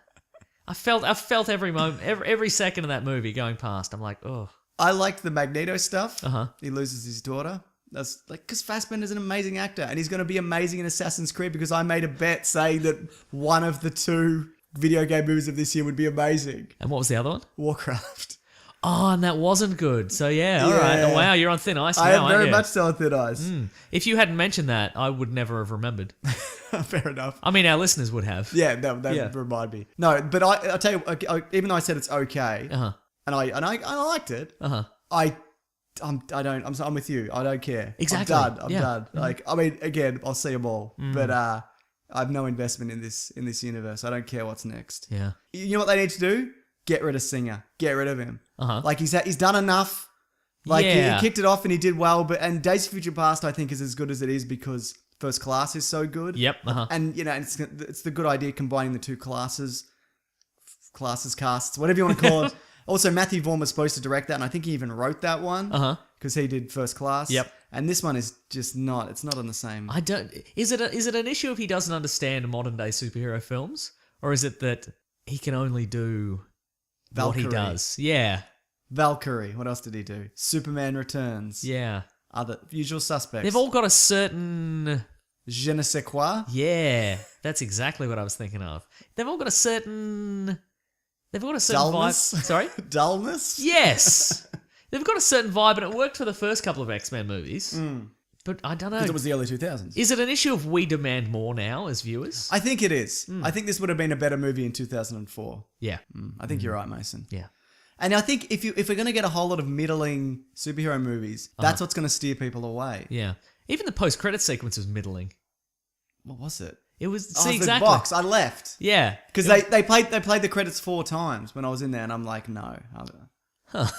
I felt every moment, every second of that movie going past. I'm like, oh. I liked the Magneto stuff. Uh-huh. He loses his daughter. That's like, because Fassbender's an amazing actor, and he's going to be amazing in Assassin's Creed, because I made a bet saying that one of the 2 video game movies of this year would be amazing. And what was the other one? Warcraft. Oh, and that wasn't good. So yeah, all Yeah. right. Oh, wow, you're on thin ice now, I am aren't very you? much so on thin ice. If you hadn't mentioned that, I would never have remembered. Fair enough. I mean, our listeners would have. Yeah, that Yeah. would remind me. No, but I'll tell you, even though I said it's okay, Uh huh. and I liked it, Uh huh. I'm with you. I don't care. Exactly. I'm done. Yeah. Like, I mean, again, I'll see them all. But I have no investment in this universe. I don't care what's next. Yeah. You know what they need to do? Get rid of Singer. Get rid of him. Uh-huh. Like he's done enough. Like Yeah. he kicked it off and he did well. And Days of Future Past I think is as good as it is because First Class is so good. Yep. Uh-huh. And it's the good idea combining the two casts, whatever you want to call it. Also, Matthew Vaughn was supposed to direct that, and I think he even wrote that one. Uh-huh. Because he did First Class. Yep. And this one is just not. It's not on the same. I don't. Is it an issue if he doesn't understand modern day superhero films, or is it that he can only do what he Valkyrie. does? Yeah. Valkyrie. What else did he do? Superman Returns. Yeah. Other Usual Suspects. They've all got a certain. Je ne sais quoi. Yeah, that's exactly what I was thinking of. They've all got a certain. They've got a certain Dullness. vibe. Sorry. Dullness. Yes. They've got a certain vibe, and it worked for the first couple of X-Men movies. But I don't know. Because it was the early 2000s. Is it an issue of we demand more now as viewers? I think it is. Hmm. I think this would have been a better movie in 2004. Yeah. I think you're right, Mason. Yeah. And I think if we're going to get a whole lot of middling superhero movies, that's what's going to steer people away. Yeah. Even the post-credit sequence was middling. What was it? It was Oh, see the exactly. box. I left Yeah. because they played the credits 4 times when I was in there, and I'm like, no.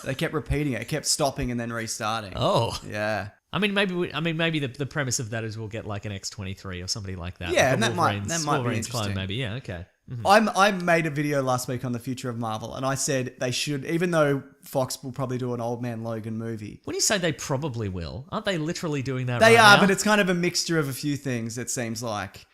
They kept repeating it. It kept stopping and then restarting. Oh. Yeah. I mean, maybe the premise of that is we'll get like an X-23 or somebody like that. Yeah, Like a and that might Wolverine's- be Wolverine's clone, interesting. maybe. Yeah. Okay. I made a video last week on the future of Marvel, and I said they should, even though Fox will probably do an Old Man Logan movie. When you say they probably will, aren't they literally doing that? They right are, now? but it's kind of a mixture of a few things, it seems like.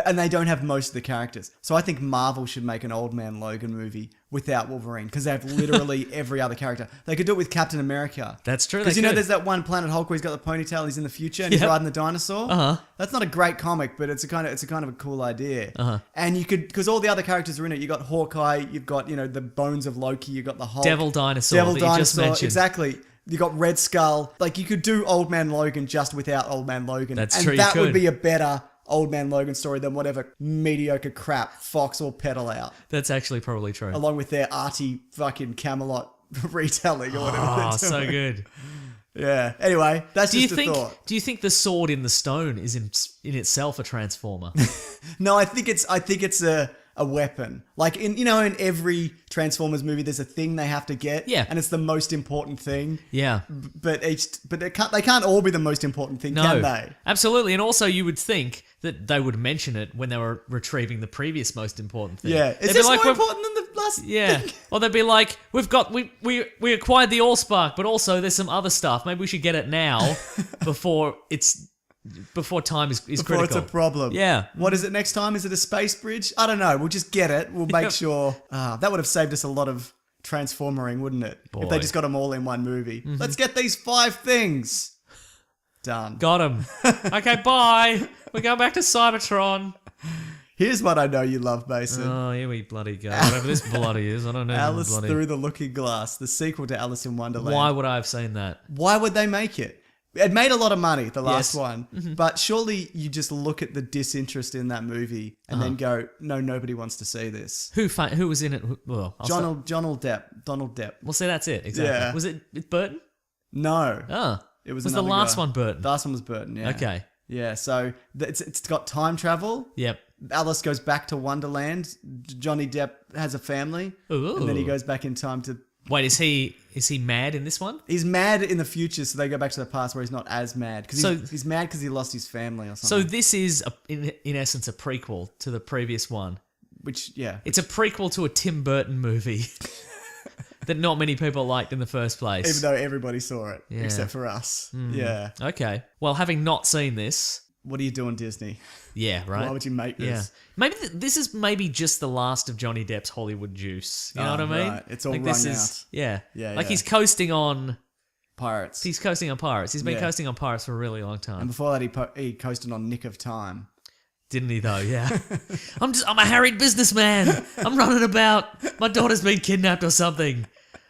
And they don't have most of the characters. So I think Marvel should make an Old Man Logan movie without Wolverine, because they have literally every other character. They could do it with Captain America. That's true. Because they you know could. there's that one Planet Hulk where he's got the ponytail, he's in the future, and he's Yep. riding the dinosaur. Uh-huh. That's not a great comic, but it's a kind of a cool idea. And you could, because all the other characters are in it. You got Hawkeye, you've got the bones of Loki, you got the Hulk, Devil Dinosaur that you just mentioned. exactly. You got Red Skull. Like you could do Old Man Logan just without Old Man Logan. That's and true, you that would could. be a better Old Man Logan story than whatever mediocre crap Fox will peddle out, That's actually probably true. along with their arty fucking Camelot retelling or whatever. Oh, they're so doing. good. Yeah. Anyway, that's Do you just a think? thought. Do you think the sword in the stone is in itself a transformer? No, I think it's a weapon. Like in every Transformers movie, there's a thing they have to get. Yeah. And it's the most important thing. Yeah. But they can't all be the most important thing, No. can they? Absolutely. And also, you would think that they would mention it when they were retrieving the previous most important thing. Yeah. They'd Is be this like, more "We've- important than the last Yeah. thing? Or they'd be like, we acquired the Allspark, but also there's some other stuff. Maybe we should get it now before time is Before critical. it's a problem. Yeah. What is it next time? Is it a space bridge? I don't know. We'll just get it. We'll make sure. That would have saved us a lot of transformering, wouldn't it? If Boy. they just got them all in one movie. Let's get these 5 things. Done. Got him. Okay, bye. We're going back to Cybertron. Here's what I know you love, Mason. Oh, here we bloody go. Whatever this bloody is, I don't know. Alice bloody. Through the Looking Glass, the sequel to Alice in Wonderland. Why would I have seen that? Why would they make it? It made a lot of money, the last Yes. one. But surely you just look at the disinterest in that movie and then go, no, nobody wants to see this. Who was in it? Well, Donald Depp. Well, see, that's it. Exactly. Yeah. Was it Burton? No. Oh. It was the another last guy. one Burton? The last one was Burton, yeah. Okay. Yeah, so it's got time travel. Yep. Alice goes back to Wonderland. Johnny Depp has a family. Ooh. And then he goes back in time to... Wait, is he mad in this one? He's mad in the future, so they go back to the past where he's not as mad. Because So- he's mad because he lost his family or So something. this is, in essence, a prequel to the previous one. Which, yeah. It's a prequel to a Tim Burton movie that not many people liked in the first place. Even though everybody saw it, Yeah. except for us. Yeah. Okay. Well, having not seen this, What are you doing, Disney? yeah, right? Why would you make Yeah. this? Maybe this is maybe just the last of Johnny Depp's Hollywood juice. You know what I mean? right. It's all this wrung is out. yeah. Yeah, Like yeah. he's coasting on Pirates. Pirates. He's been Yeah. coasting on Pirates for a really long And time. before that, he coasted on Nick of Time. Didn't he though? Yeah. I'm a harried businessman. I'm running about. My daughter's been kidnapped or something.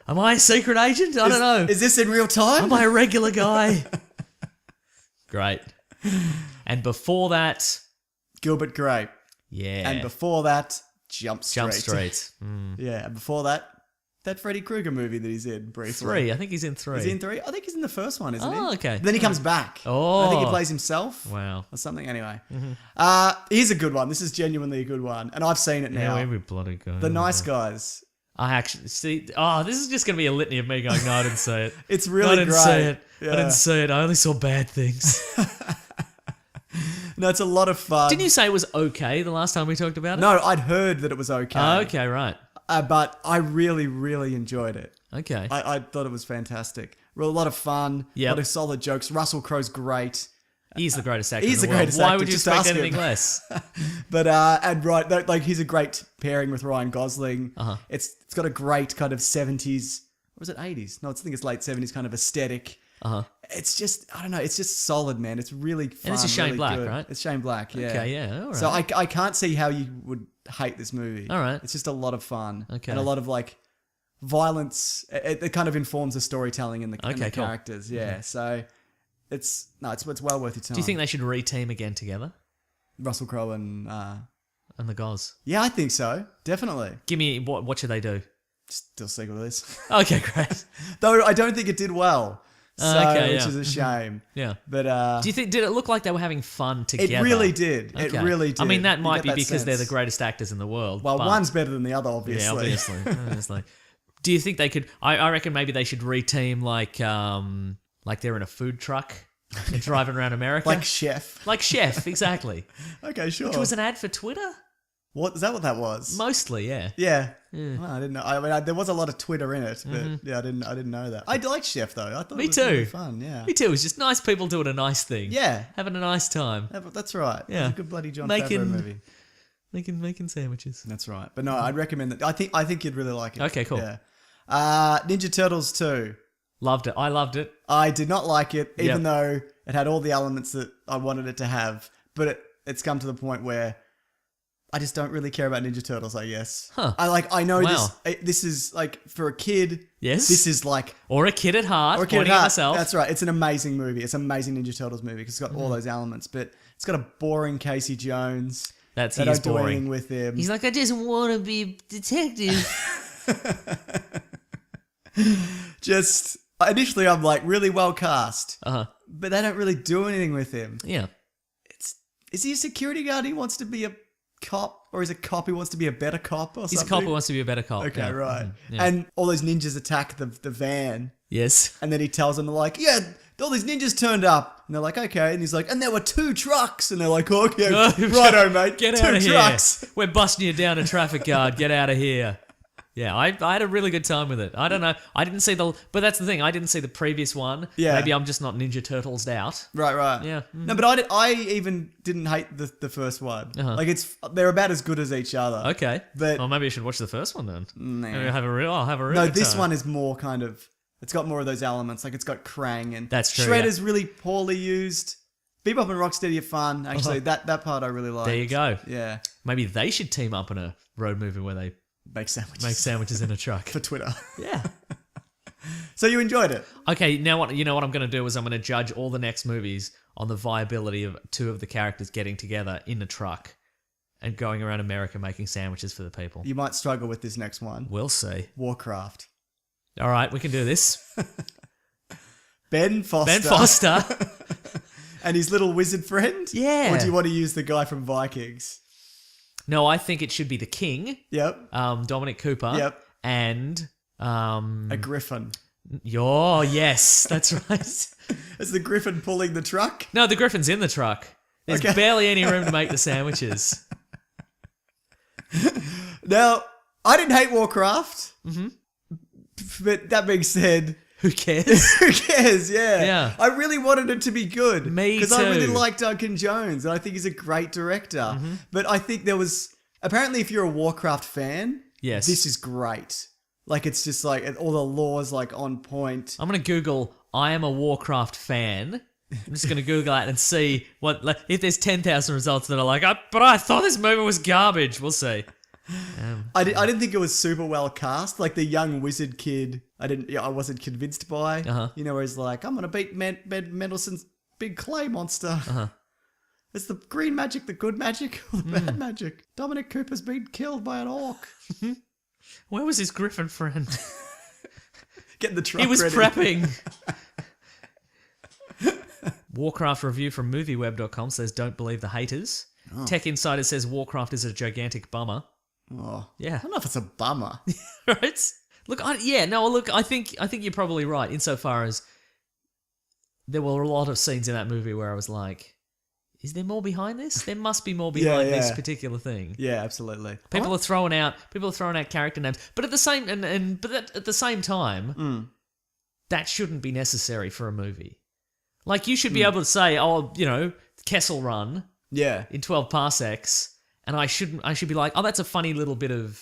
Am I a secret agent? I don't know. Is this in real time? Am I a regular guy? Great. And before that, Gilbert Grape. yeah. And before that, Jump Street. Jump Street. Mm. Yeah, and before that, that Freddy Krueger movie that he's in briefly? 3. I think he's in 3. Is he in 3? I think he's in the first one, isn't he? Oh, okay. Then he comes back. Oh. I think he plays himself. Wow. Or something. Anyway. Here's a good one. This is genuinely a good one. And I've seen it now. Yeah, we bloody go. The Nice Guys. I actually see. Oh, this is just going to be a litany of me going, no, I didn't see it. It's No, really I didn't great. see it. Yeah. I didn't see it. I only saw bad things. No, it's a lot of fun. Didn't you say it was okay the last time we talked about it? No, I'd heard that it was okay. Oh, okay, right. But I really, really enjoyed it. Okay. I thought it was fantastic. A lot of fun. Yep. A lot of solid jokes. Russell Crowe's great. He's the greatest actor He's in the the world. greatest Why actor, would you just expect ask him. anything less? But and right, like he's a great pairing with Ryan Gosling. Uh-huh. It's got a great kind of 70s, or was it 80s? No, I think it's late 70s kind of aesthetic. Uh-huh. It's just, I don't know, it's just solid, man. It's really fun. And this is Shane really Black, good. right? It's Shane Black, yeah. Okay, yeah, all right. So I can't see how you would hate this movie. All right. It's just a lot of fun. Okay. And a lot of like violence. It kind of informs the storytelling and the Okay, cool. characters. Yeah. So it's well worth your time. Do you think they should re-team again together? Russell Crowe and And the Goz? yeah, I think so. Definitely. Give me, what should they do? Still sequel to this. Okay, great. Though I don't think it did well. So, Okay, which yeah. is a shame. Yeah. But Do you think, did it look like they were having fun together? it really did. It Okay. really did. I mean, that You might get be that because they're the sense. greatest actors in the world. Well, but- one's better than the other, obviously. Yeah, obviously. Obviously. Do you think they could? I reckon maybe they should re-team like they're in a food truck and driving around America, Like Chef. like Chef, exactly. Okay, sure. Which was an ad for Twitter, What is that? What that was? mostly. Yeah. Yeah. Well, I didn't know. I mean, there was a lot of Twitter in it, but yeah, I didn't know that. I like Chef though. I thought Me it was too. really fun. Yeah. Me too. It was just nice people doing a nice thing. Yeah. Having a nice time. That's right. Yeah. It's a good bloody John Making- Favreau movie. Making sandwiches. That's right. But no, I'd recommend that. I think you'd really like it. Okay, cool. Yeah. Ninja Turtles 2. Loved it. I loved it. I did not like it, even Yep. though it had all the elements that I wanted it to have. But it's come to the point where I just don't really care about Ninja Turtles, I guess. Huh. I know Wow. this is like for a kid. Yes. This is like Or a kid at heart. or a kid pointing at at heart. myself. That's right. It's an amazing movie. It's an amazing Ninja Turtles movie because it's got all Mm-hmm. those elements, but it's got a boring Casey Jones. That's They he is don't do boring. anything with him. He's like, I just want to be a detective. Just initially, I'm like really well cast, Uh-huh. but they don't really do anything with him. Yeah. Is he a security guard? He wants to be a cop, or is a cop who wants to be a better cop, or He's a something? cop who wants to be a better cop. Okay, yeah. right. Mhm. Yeah. And all those ninjas attack the van, Yes. and then he tells them, they're like, yeah, all these ninjas turned up. And they're like, okay. And he's like, and there were 2 trucks. And they're like, okay, righto, mate. Get 2 out of trucks. here. We're busting you down, a traffic guard. Get out of here. Yeah, I had a really good time with it. I don't know. I didn't see but that's the thing. I didn't see the previous one. Yeah. Maybe I'm just not Ninja Turtles out. Right. Yeah. No, but I even didn't hate the first one. Uh-huh. Like they're about as good as each other. Okay. But- well, maybe I should watch the first one then. Nah. Maybe I'll have a real No, good this time. one is more kind of. It's got more of those elements. Like it's got Krang and That's true, Shredder's really poorly used. Bebop and Rocksteady are fun. Actually, that part I really like. There you go. Yeah, Maybe they should team up in a road movie where they make sandwiches. make sandwiches in a truck. for Twitter. Yeah. So you enjoyed it? Okay, now what you know what I'm going to do is I'm going to judge all the next movies on the viability of 2 of the characters getting together in a truck and going around America making sandwiches for the people. You might struggle with this next one. We'll see. Warcraft. All right, we can do this. Ben Foster. Ben Foster. and his little wizard friend. Yeah. Or do you want to use the guy from Vikings? No, I think it should be the king, Yep. Dominic Cooper. Yep. And A griffin. yes, that's right. Is the griffin pulling the truck? No, the griffin's in the truck. There's Okay. barely any room to make the sandwiches. Now, I didn't hate Warcraft. Mm-hmm. But that being said, Who cares? who cares? Yeah. Yeah. I really wanted it to be good. Me Because I really too. like Duncan Jones and I think he's a great director. But I think there was. Apparently, if you're a Warcraft fan, Yes. this is great. Like, it's just like all the laws like on point. I'm going to Google, I am a Warcraft fan. I'm just going to Google that and see if there's 10,000 results that are like, but I thought this movie was garbage. We'll see. I didn't think it was super well cast. Like the young wizard kid, I wasn't convinced by. Uh-huh. You know, where he's like, I'm gonna beat Mendelssohn's big clay monster. Uh-huh. It's the green magic, the good magic, or the bad magic. Dominic Cooper's been killed by an orc. Where was his griffin friend? Getting the truck He was ready. prepping. Warcraft review from movieweb.com says, don't believe the haters. Tech Insider says Warcraft is a gigantic bummer. Oh, Yeah. I don't know if it's a bummer. Right? Look, I think you're probably right insofar as there were a lot of scenes in that movie where I was like, is there more behind this? There must be more behind Yeah, this yeah. particular thing. Yeah, absolutely. People are throwing out character names, but at the same at the same time, that shouldn't be necessary for a movie. Like you should be able to say, oh, Kessel Run Yeah. in 12 parsecs, and I should be like, oh, that's a funny little bit of,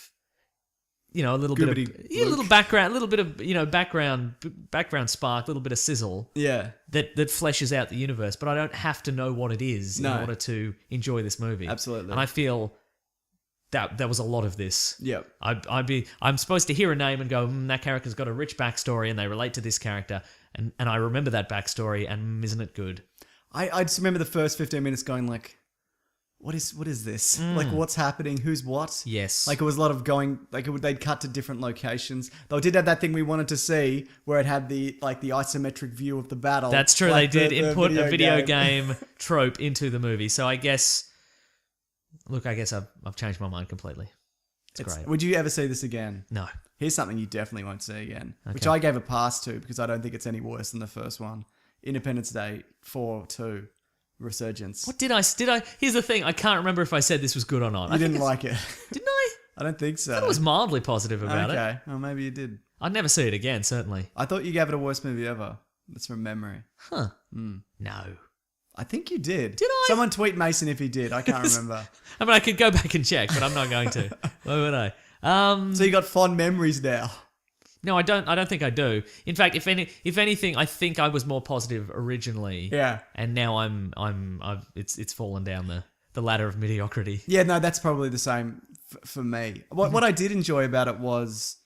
a little bit of Goobity little background, a little bit of background spark, a little bit of sizzle Yeah. that fleshes out the universe, but I don't have to know what it is in No. order to enjoy this movie. Absolutely. And I feel that there was a lot of this. Yep. I'm supposed to hear a name and go, that character's got a rich backstory and they relate to this character, and I remember that backstory, and isn't it good? I just remember the first 15 minutes going like, what is this? Like, what's happening? Who's what? Yes. Like, it was a lot of going, like, they'd cut to different locations. They did have that thing we wanted to see where it had the isometric view of the battle. That's true. Like They did the input a video game trope into the movie. So I guess I've changed my mind completely. It's great. Would you ever see this again? No. Here's something you definitely won't see again, which Okay. I gave a pass to because I don't think it's any worse than the first one. Independence Day 4-2 Resurgence. What did I? Here's the thing. I can't remember if I said this was good or not. You I think didn't like it? didn't I? I don't think so. I was mildly positive about it. Okay, well maybe you did. I'd never see it again. Certainly. I thought you gave it a worst movie ever. That's from memory. Huh? No. I think you did. Did I? Someone tweet Mason if he did. I can't remember. I mean, I could go back and check, but I'm not going to. Why would I? So you got fond memories now. No, I don't. I don't think I do. In fact, if anything, I think I was more positive originally. Yeah. And now it's fallen down the ladder of mediocrity. Yeah, no, that's probably the same for me. What I did enjoy about it was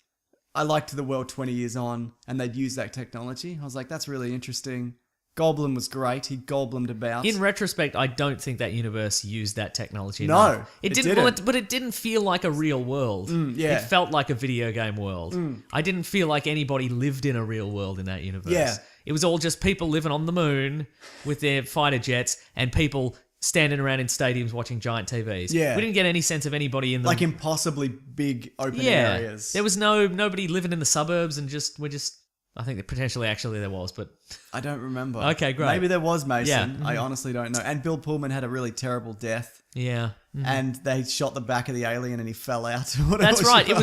I liked the world 20 years on and they'd use that technology. I was like, that's really interesting. Goblin was great. He gobblimed about. In retrospect, I don't think that universe used that technology. No, enough. it didn't. didn't. But it didn't feel like a real world. yeah. It felt like a video game world. I didn't feel like anybody lived in a real world in that universe. Yeah. It was all just people living on the moon with their fighter jets and people standing around in stadiums watching giant TVs. Yeah. We didn't get any sense of anybody in the like impossibly big open areas. There was nobody living in the suburbs, and I think that potentially actually there was, but I don't remember. Okay, great. Maybe there was Mason. Yeah. I honestly don't know. And Bill Pullman had a really terrible death. yeah. And they shot the back of the alien and he fell out. That's right. It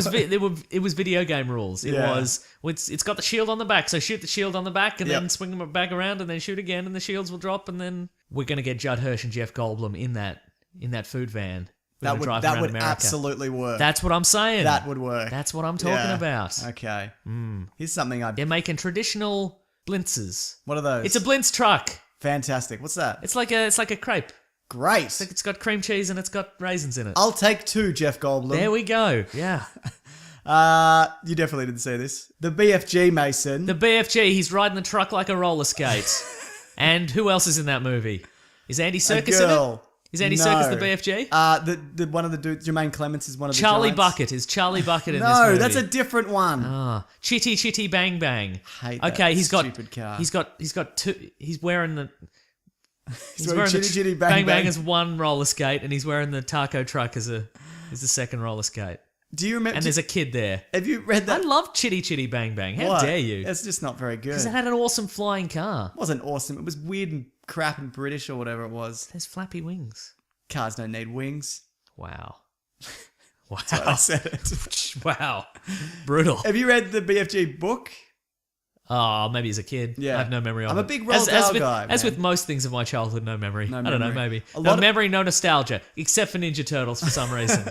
was video game rules. It Yeah. was it's got the shield on the back, so shoot the shield on the back and Yep. then swing them back around and then shoot again and the shields will drop and then we're gonna get Judd Hirsch and Jeff Goldblum in that food van. We're That gonna would drive that around would America. absolutely work. That's what I'm saying. That would work. That's what I'm talking Yeah. about. Okay. Here's something They're making traditional blintzes. What are those? It's a blintz truck. Fantastic. What's that? It's like a crepe. Great. It's got cream cheese and it's got raisins in it. I'll take 2, Jeff Goldblum. There we go. Yeah. You definitely didn't see this. The BFG, Mason. The BFG, he's riding the truck like a roller skate. And who else is in that movie? Is Andy A Serkis in it? girl. Is Andy No. Serkis the BFG? The one of the dudes, Jermaine Clements is one of the Charlie giants. Bucket. Is Charlie Bucket in this No, movie? that's a different one. Ah, Chitty Chitty Bang Bang. Hate that Okay, he's got stupid car. He's got two. He's wearing the. He's wearing Chitty the Chitty Bang Bang Bang. as one roller skate, and he's wearing the taco truck as the second roller skate. Do you remember? And there's a kid there. have you read I that? love Chitty Chitty Bang Bang. How What? dare you? It's just not very good. Because it had an awesome flying car. It wasn't awesome. It was weird and crap and British or whatever it was. There's flappy wings. Cars don't need wings. Wow. I Wow. said it. Wow. Brutal. Have you read the BFG book? Oh, maybe as a kid. Yeah. I have no memory of it. I'm a big Roald Dahl guy, As man. with most things of my childhood, no memory. No I don't know, memory. maybe. A No lot of- memory, no nostalgia. Except for Ninja Turtles for some reason.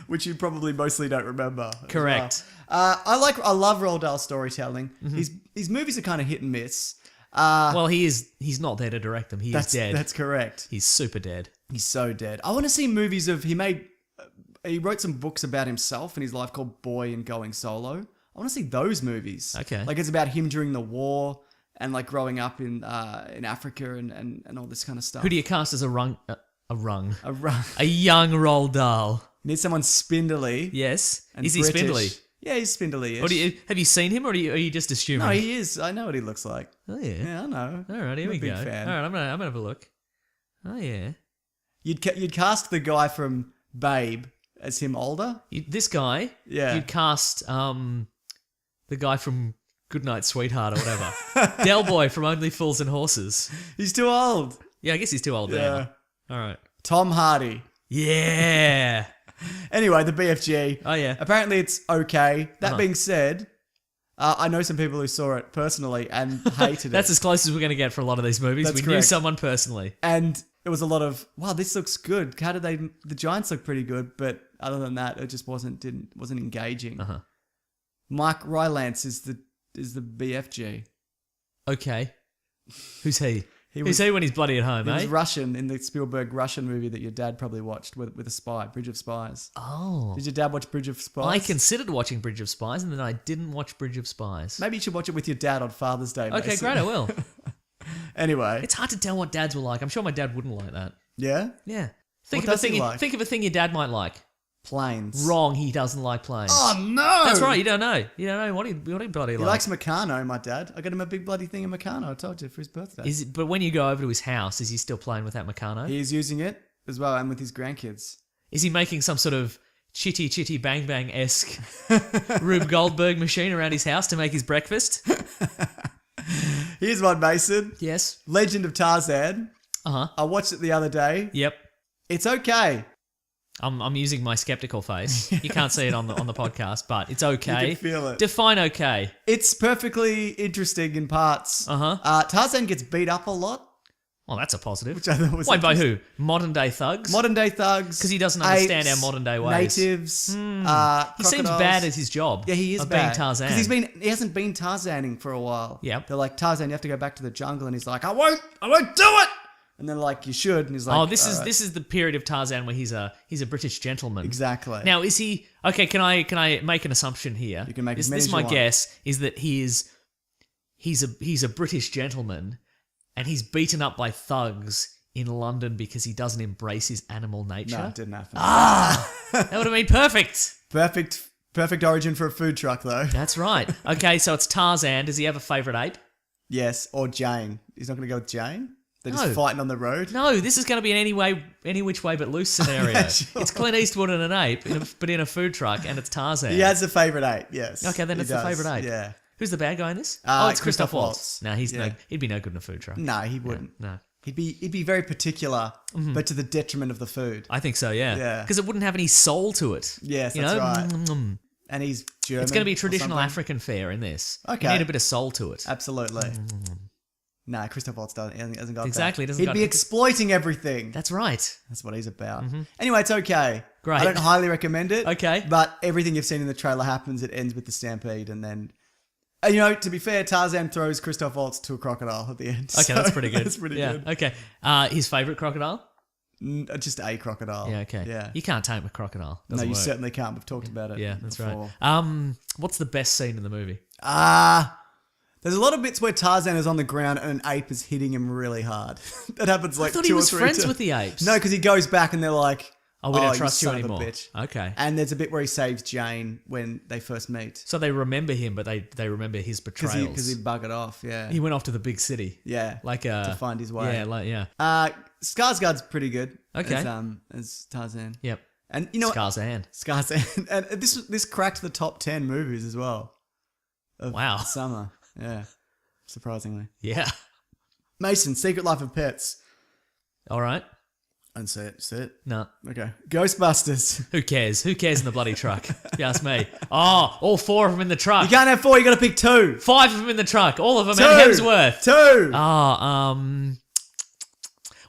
Which you probably mostly don't remember. as Correct. well. I love Roald Dahl storytelling. Mm-hmm. His movies are kind of hit and miss. Well, he's not there to direct them. He is dead. That's correct. He's super dead. He's so dead. I want to see movies of he wrote some books about himself and his life called Boy and Going Solo. I want to see those movies. Okay. Like it's about him during the war and like growing up in Africa and all this kind of stuff. Who do you cast as a young A run. Roald Dahl? You need someone spindly. Yes. And Is he British. spindly? Yeah, he's spindly. Or have you seen him, or are you just assuming? No, he is. I know what he looks like. Oh yeah. Yeah, I know. All right, here I'm we a big go. fan. All right, I'm gonna have a look. Oh yeah. You'd cast the guy from Babe as him older. This guy. Yeah. You'd cast the guy from Goodnight Sweetheart or whatever. Del Boy from Only Fools and Horses. He's too old. Yeah, I guess he's too old Yeah. now. All right. Tom Hardy. Yeah. Anyway, the BFG. Oh yeah. Apparently it's okay. That Uh-huh. being said, I know some people who saw it personally and hated That's it. as close as we're going to get for a lot of these movies. That's We knew correct. someone personally. And it was a lot of, wow, this looks good. How did they? The Giants look pretty good, but other than that, it just wasn't engaging. Uh-huh. Mike Rylance is the BFG. Okay. Who's he? was- Who's he when he's bloody at home, He was eh? Russian in the Spielberg Russian movie that your dad probably watched with a spy, Bridge of Spies. Oh. Did your dad watch Bridge of Spies? I considered watching Bridge of Spies, and then I didn't watch Bridge of Spies. Maybe you should watch it with your dad on Father's Day. Okay, Mason. great, I will. Anyway, It's hard to tell what dads will like. I'm sure my dad wouldn't like that. yeah, Yeah. Think What of a does he thing. like? Think of a thing your dad might like. planes. Wrong. He doesn't like planes. Oh no, That's right. You don't know. You don't know what he bloody He likes. likes Meccano, my dad. I got him a big bloody thing of Meccano. I told you for his birthday. But when you go over to his house, is he still playing with that Meccano? He's using it as well, and with his grandkids. Is he making some sort of chitty chitty bang bang esque Rube Goldberg machine around his house to make his breakfast? Here's one, Mason. Yes. Legend of Tarzan. Uh huh. I watched it the other day. Yep. It's okay. I'm using my skeptical face. You can't see it on the podcast, but it's okay. You can feel it. Define okay. It's perfectly interesting in parts. Uh-huh. Tarzan gets beat up a lot, Well, that's a positive. which I thought was Wait, by who? Modern day thugs? modern day thugs. 'Cause he doesn't understand apes, our modern day ways. Natives. He seems bad at his job. Yeah, he is of bad. being Tarzan. Because he hasn't been Tarzaning for a while. Yep. They're like, Tarzan, you have to go back to the jungle, and he's like, I won't do it. And they're like, you should, and he's like, Oh, this "All right." is the period of Tarzan where he's a British gentleman. Exactly. Now, is he okay? Can I make an assumption here? You can make this. as many This as my you want. guess is that he's a British gentleman, and he's beaten up by thugs in London because he doesn't embrace his animal nature. No, it didn't happen. That would have been perfect. Perfect origin for a food truck, though. That's right. Okay, so it's Tarzan. Does he have a favourite ape? Yes, or Jane. He's not going to go with Jane? They're just No. fighting on the road? No, this is going to be an any which way but loose scenario. Yeah, sure. It's Clint Eastwood and an ape, but in a food truck, and it's Tarzan. He has a favourite ape, yes. Okay, then He it's the does, favourite ape. Yeah. Who's the bad guy in this? It's Christoph Christoph Waltz. Waltz. No, Yeah. he'd be no good in a food truck. No, he wouldn't. No. He'd be very particular, but to the detriment of the food. I think so, yeah. Yeah. Because it wouldn't have any soul to it. Yes, you that's know? right. Mm. And he's German. It's going to be or traditional something. African fare in this. Okay. You need a bit of soul to it. Absolutely. No, Christoph Waltz hasn't got Exactly, that. doesn't He'd got be it. exploiting everything. That's right. That's what he's about. Anyway, it's okay. Great. I don't highly recommend it. Okay. But everything you've seen in the trailer happens. It ends with the stampede, and then, to be fair, Tarzan throws Christoph Waltz to a crocodile at the end. Okay, that's pretty good. That's pretty yeah. good. Okay. His favourite crocodile? Just a crocodile. Yeah, okay. Yeah. You can't tame a crocodile. No, Doesn't you work. certainly can't. We've talked about it. Yeah, that's before. right. What's the best scene in the movie? There's a lot of bits where Tarzan is on the ground and an ape is hitting him really hard. That happens like I thought two he or was three friends times. with the apes. No, because he goes back and they're like, Oh, we don't you trust you son of a anymore. bitch." Okay. And there's a bit where he saves Jane when they first meet. So they remember him, but they remember his Because betrayals. he buggered off, yeah. He went off to the big city. Yeah. Like to find his way. Yeah. Skarsgård's pretty good. Okay. As Tarzan. Yep. And you know what? Skarsgård. Skarsgård. And this cracked the top 10 movies as well. Of Wow. the summer. Yeah. Surprisingly. Yeah. Mason, Secret Life of Pets. All right. And say it. No. Okay. Ghostbusters. Who cares? Who cares in the bloody truck? If you ask me. Oh, all four of them in the truck. You can't have 4, you gotta pick 2. 5 of them in the truck. All of them 2. and Hemsworth. 2.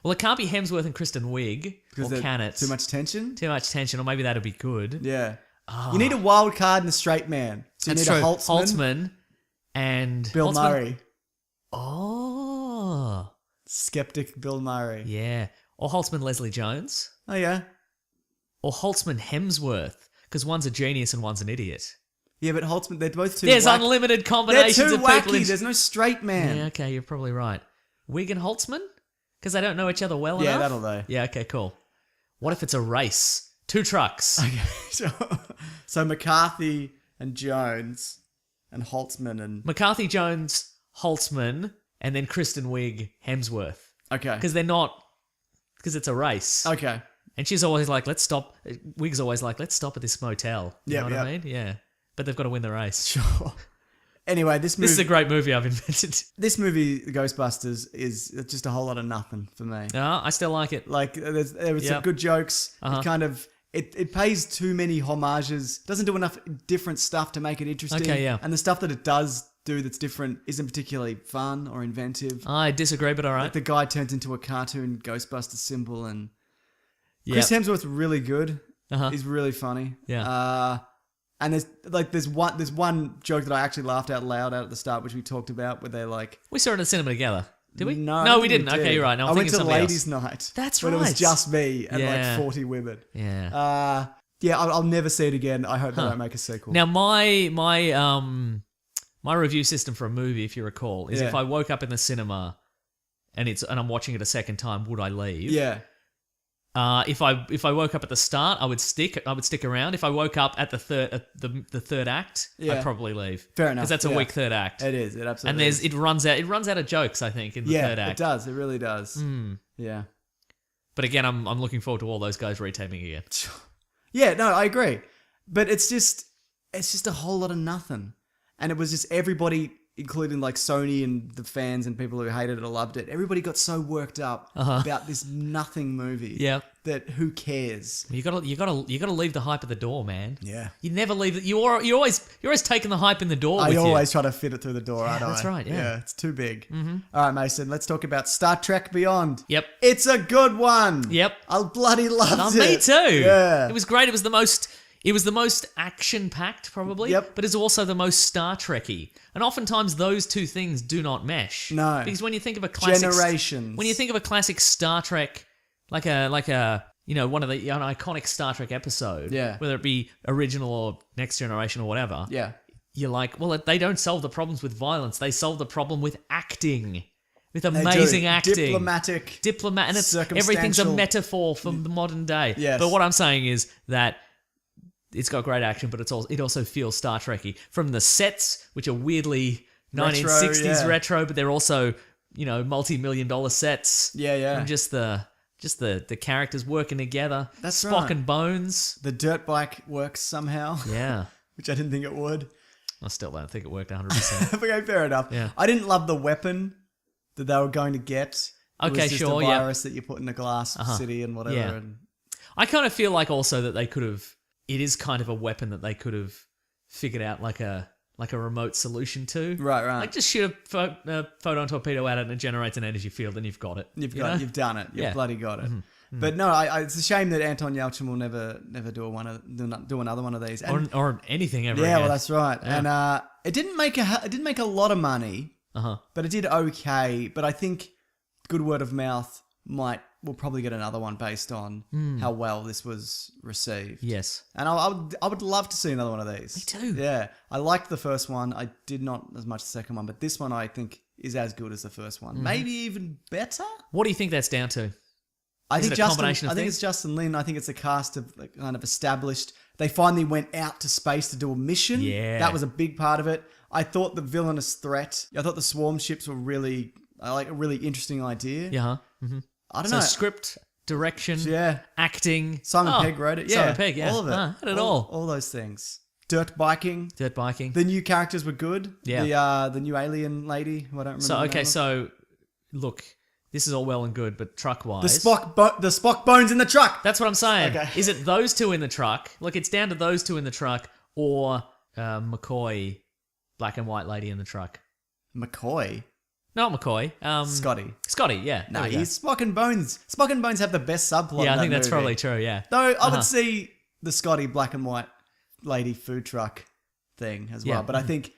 Well, it can't be Hemsworth and Kristen Wiig. Or they're can it? Too much tension? Too much tension, or maybe that'd be good. Yeah. You need a wild card and a straight man. So you That's need true. a Holtzman, and Bill Holtzman- Murray. Oh, Skeptic Bill Murray. yeah. Or Holtzman Leslie Jones. Oh, yeah. Or Holtzman Hemsworth, because one's a genius and one's an idiot. Yeah, but Holtzman, they're both too There's wacky. unlimited They're combinations too of people. wacky. There's no straight man. Yeah, okay, you're probably right. Wiig and Holtzman? Because they don't know each other well enough? Yeah, that'll do. Yeah, okay, cool. What if it's a race 2 trucks. So McCarthy and Jones and Holtzman and... McCarthy, Jones, Holtzman, and then Kristen Wiig, Hemsworth. Okay. Because they're not... Because it's a race. Okay. And she's always like, let's stop... Wiig's always like, let's stop at this motel. You know what I mean? Yeah. But they've got to win the race. Sure. Anyway, this This is a great movie I've invented. This movie, Ghostbusters, is just a whole lot of nothing for me. No, I still like it. Like, there was some Yep. good jokes. Uh-huh. It kind of... It pays too many homages. Doesn't do enough different stuff to make it interesting. Okay, yeah. And the stuff that it does do that's different isn't particularly fun or inventive. I disagree, but all right. Like the guy turns into a cartoon Ghostbusters symbol, and Yep. Chris Hemsworth's really good. Uh-huh. He's really funny. Yeah. And there's one joke that I actually laughed out loud at the start, which we talked about, where they're like, We saw it in the cinema together. Did we? No, I No, don't we think didn't. did. Okay, you're right. No, I I'm went thinking to somebody ladies' else. night. That's when it was right. just me and Yeah. like 40 women. Yeah. Yeah, I'll never see it again. I hope they don't make a sequel. Now, my review system for a movie, if you recall, is Yeah. if I woke up in the cinema and I'm watching it a second time, would I leave? Yeah. If I woke up at the start, I would stick around. If I woke up at the third act, Yeah. I'd probably leave. Fair enough, Because that's a yeah. weak third act. It is. It absolutely And is. it runs out of jokes, I think, in the third Yeah, act. it does. It really does. Mm. Yeah. But again, I'm looking forward to all those guys retaping again. Yeah, no, I agree. But it's just a whole lot of nothing. And it was just everybody, including like Sony and the fans and people who hated it or loved it, everybody got so worked up about this nothing movie. Yeah. That who cares? You gotta leave the hype at the door, man. Yeah. You never leave it. You're always taking the hype in the door. I with always try to fit it through the door, aren't I? that's right, yeah. it's too big. Mm-hmm. All right, Mason, let's talk about Star Trek Beyond. Yep. It's a good one. Yep. I bloody loved it. Me too. Yeah. It was great. It was the most action-packed, probably. Yep. But it's also the most Star Trek-y. And oftentimes those two things do not mesh. No. Because when you think of a classic... Generations. When you think of a classic Star Trek, like a one of an iconic Star Trek episode, Yeah. whether it be original or Next Generation or whatever, Yeah. you're like, well, they don't solve the problems with violence. They solve the problem with acting. With They amazing do. acting. Diplomatic. And it's everything's a circumstantial. metaphor from the modern day. Yes. But what I'm saying is that it's got great action, but it also feels Star Trek-y. From the sets, which are weirdly 1960s yeah. retro, but they're also, multi-million-dollar sets. Yeah. And just the characters working together. That's Spock right. and Bones. The dirt bike works somehow, Yeah. which I didn't think it would. I still don't think it worked 100%. Okay, fair enough. Yeah. I didn't love the weapon that they were going to get. It Okay, was just sure, a yeah. virus that you put in a glass city and whatever. Yeah. And I kind of feel like also that they could have... It is kind of a weapon that they could have figured out like a remote solution to. Right. Like just shoot a photon torpedo at it and it generates an energy field and you've got it. You've know? done it. You've Yeah. bloody got it. But no, it's a shame that Anton Yelchin will never do another one of these. And, Or anything ever yeah, again. well, that's right. Yeah. And it didn't make a lot of money, Uh-huh. but it did okay. But I think good word of mouth will probably get another one based on how well this was received. Yes. And I would love to see another one of these. Me too. Yeah, I liked the first one. I did not as much the second one, but this one I think is as good as the first one. Maybe even better. What do you think that's down to? I Is think it a combination of I think things? it's Justin Lin. I think it's a cast of like, kind of established. They finally went out to space to do a mission. Yeah. That was a big part of it. I thought the villainous threat. I thought the swarm ships were really a really interesting idea. Yeah. Huh? Mm-hmm. I don't So know. script, direction, Yeah. acting. Simon Pegg wrote it. Yeah. Simon Pegg, yeah. All of it. Had it all. All those things. Dirt biking. Dirt biking. The new characters were good. Yeah. The new alien lady, who I don't remember. So, the okay, name of. so, look, this is all well and good, but the truck-wise... the Spock bones in the truck. That's what I'm saying. Okay. Is it those two in the truck? Look, it's down to those two in the truck, or McCoy, black and white lady in the truck. McCoy. Not McCoy. Scotty. Scotty, yeah. No, there we go. he's Spock and Bones. Spock and Bones have the best subplot. Yeah, in I think that that's movie. probably true, yeah. Though I would see the Scotty black and white lady food truck thing as well. Yeah. But I think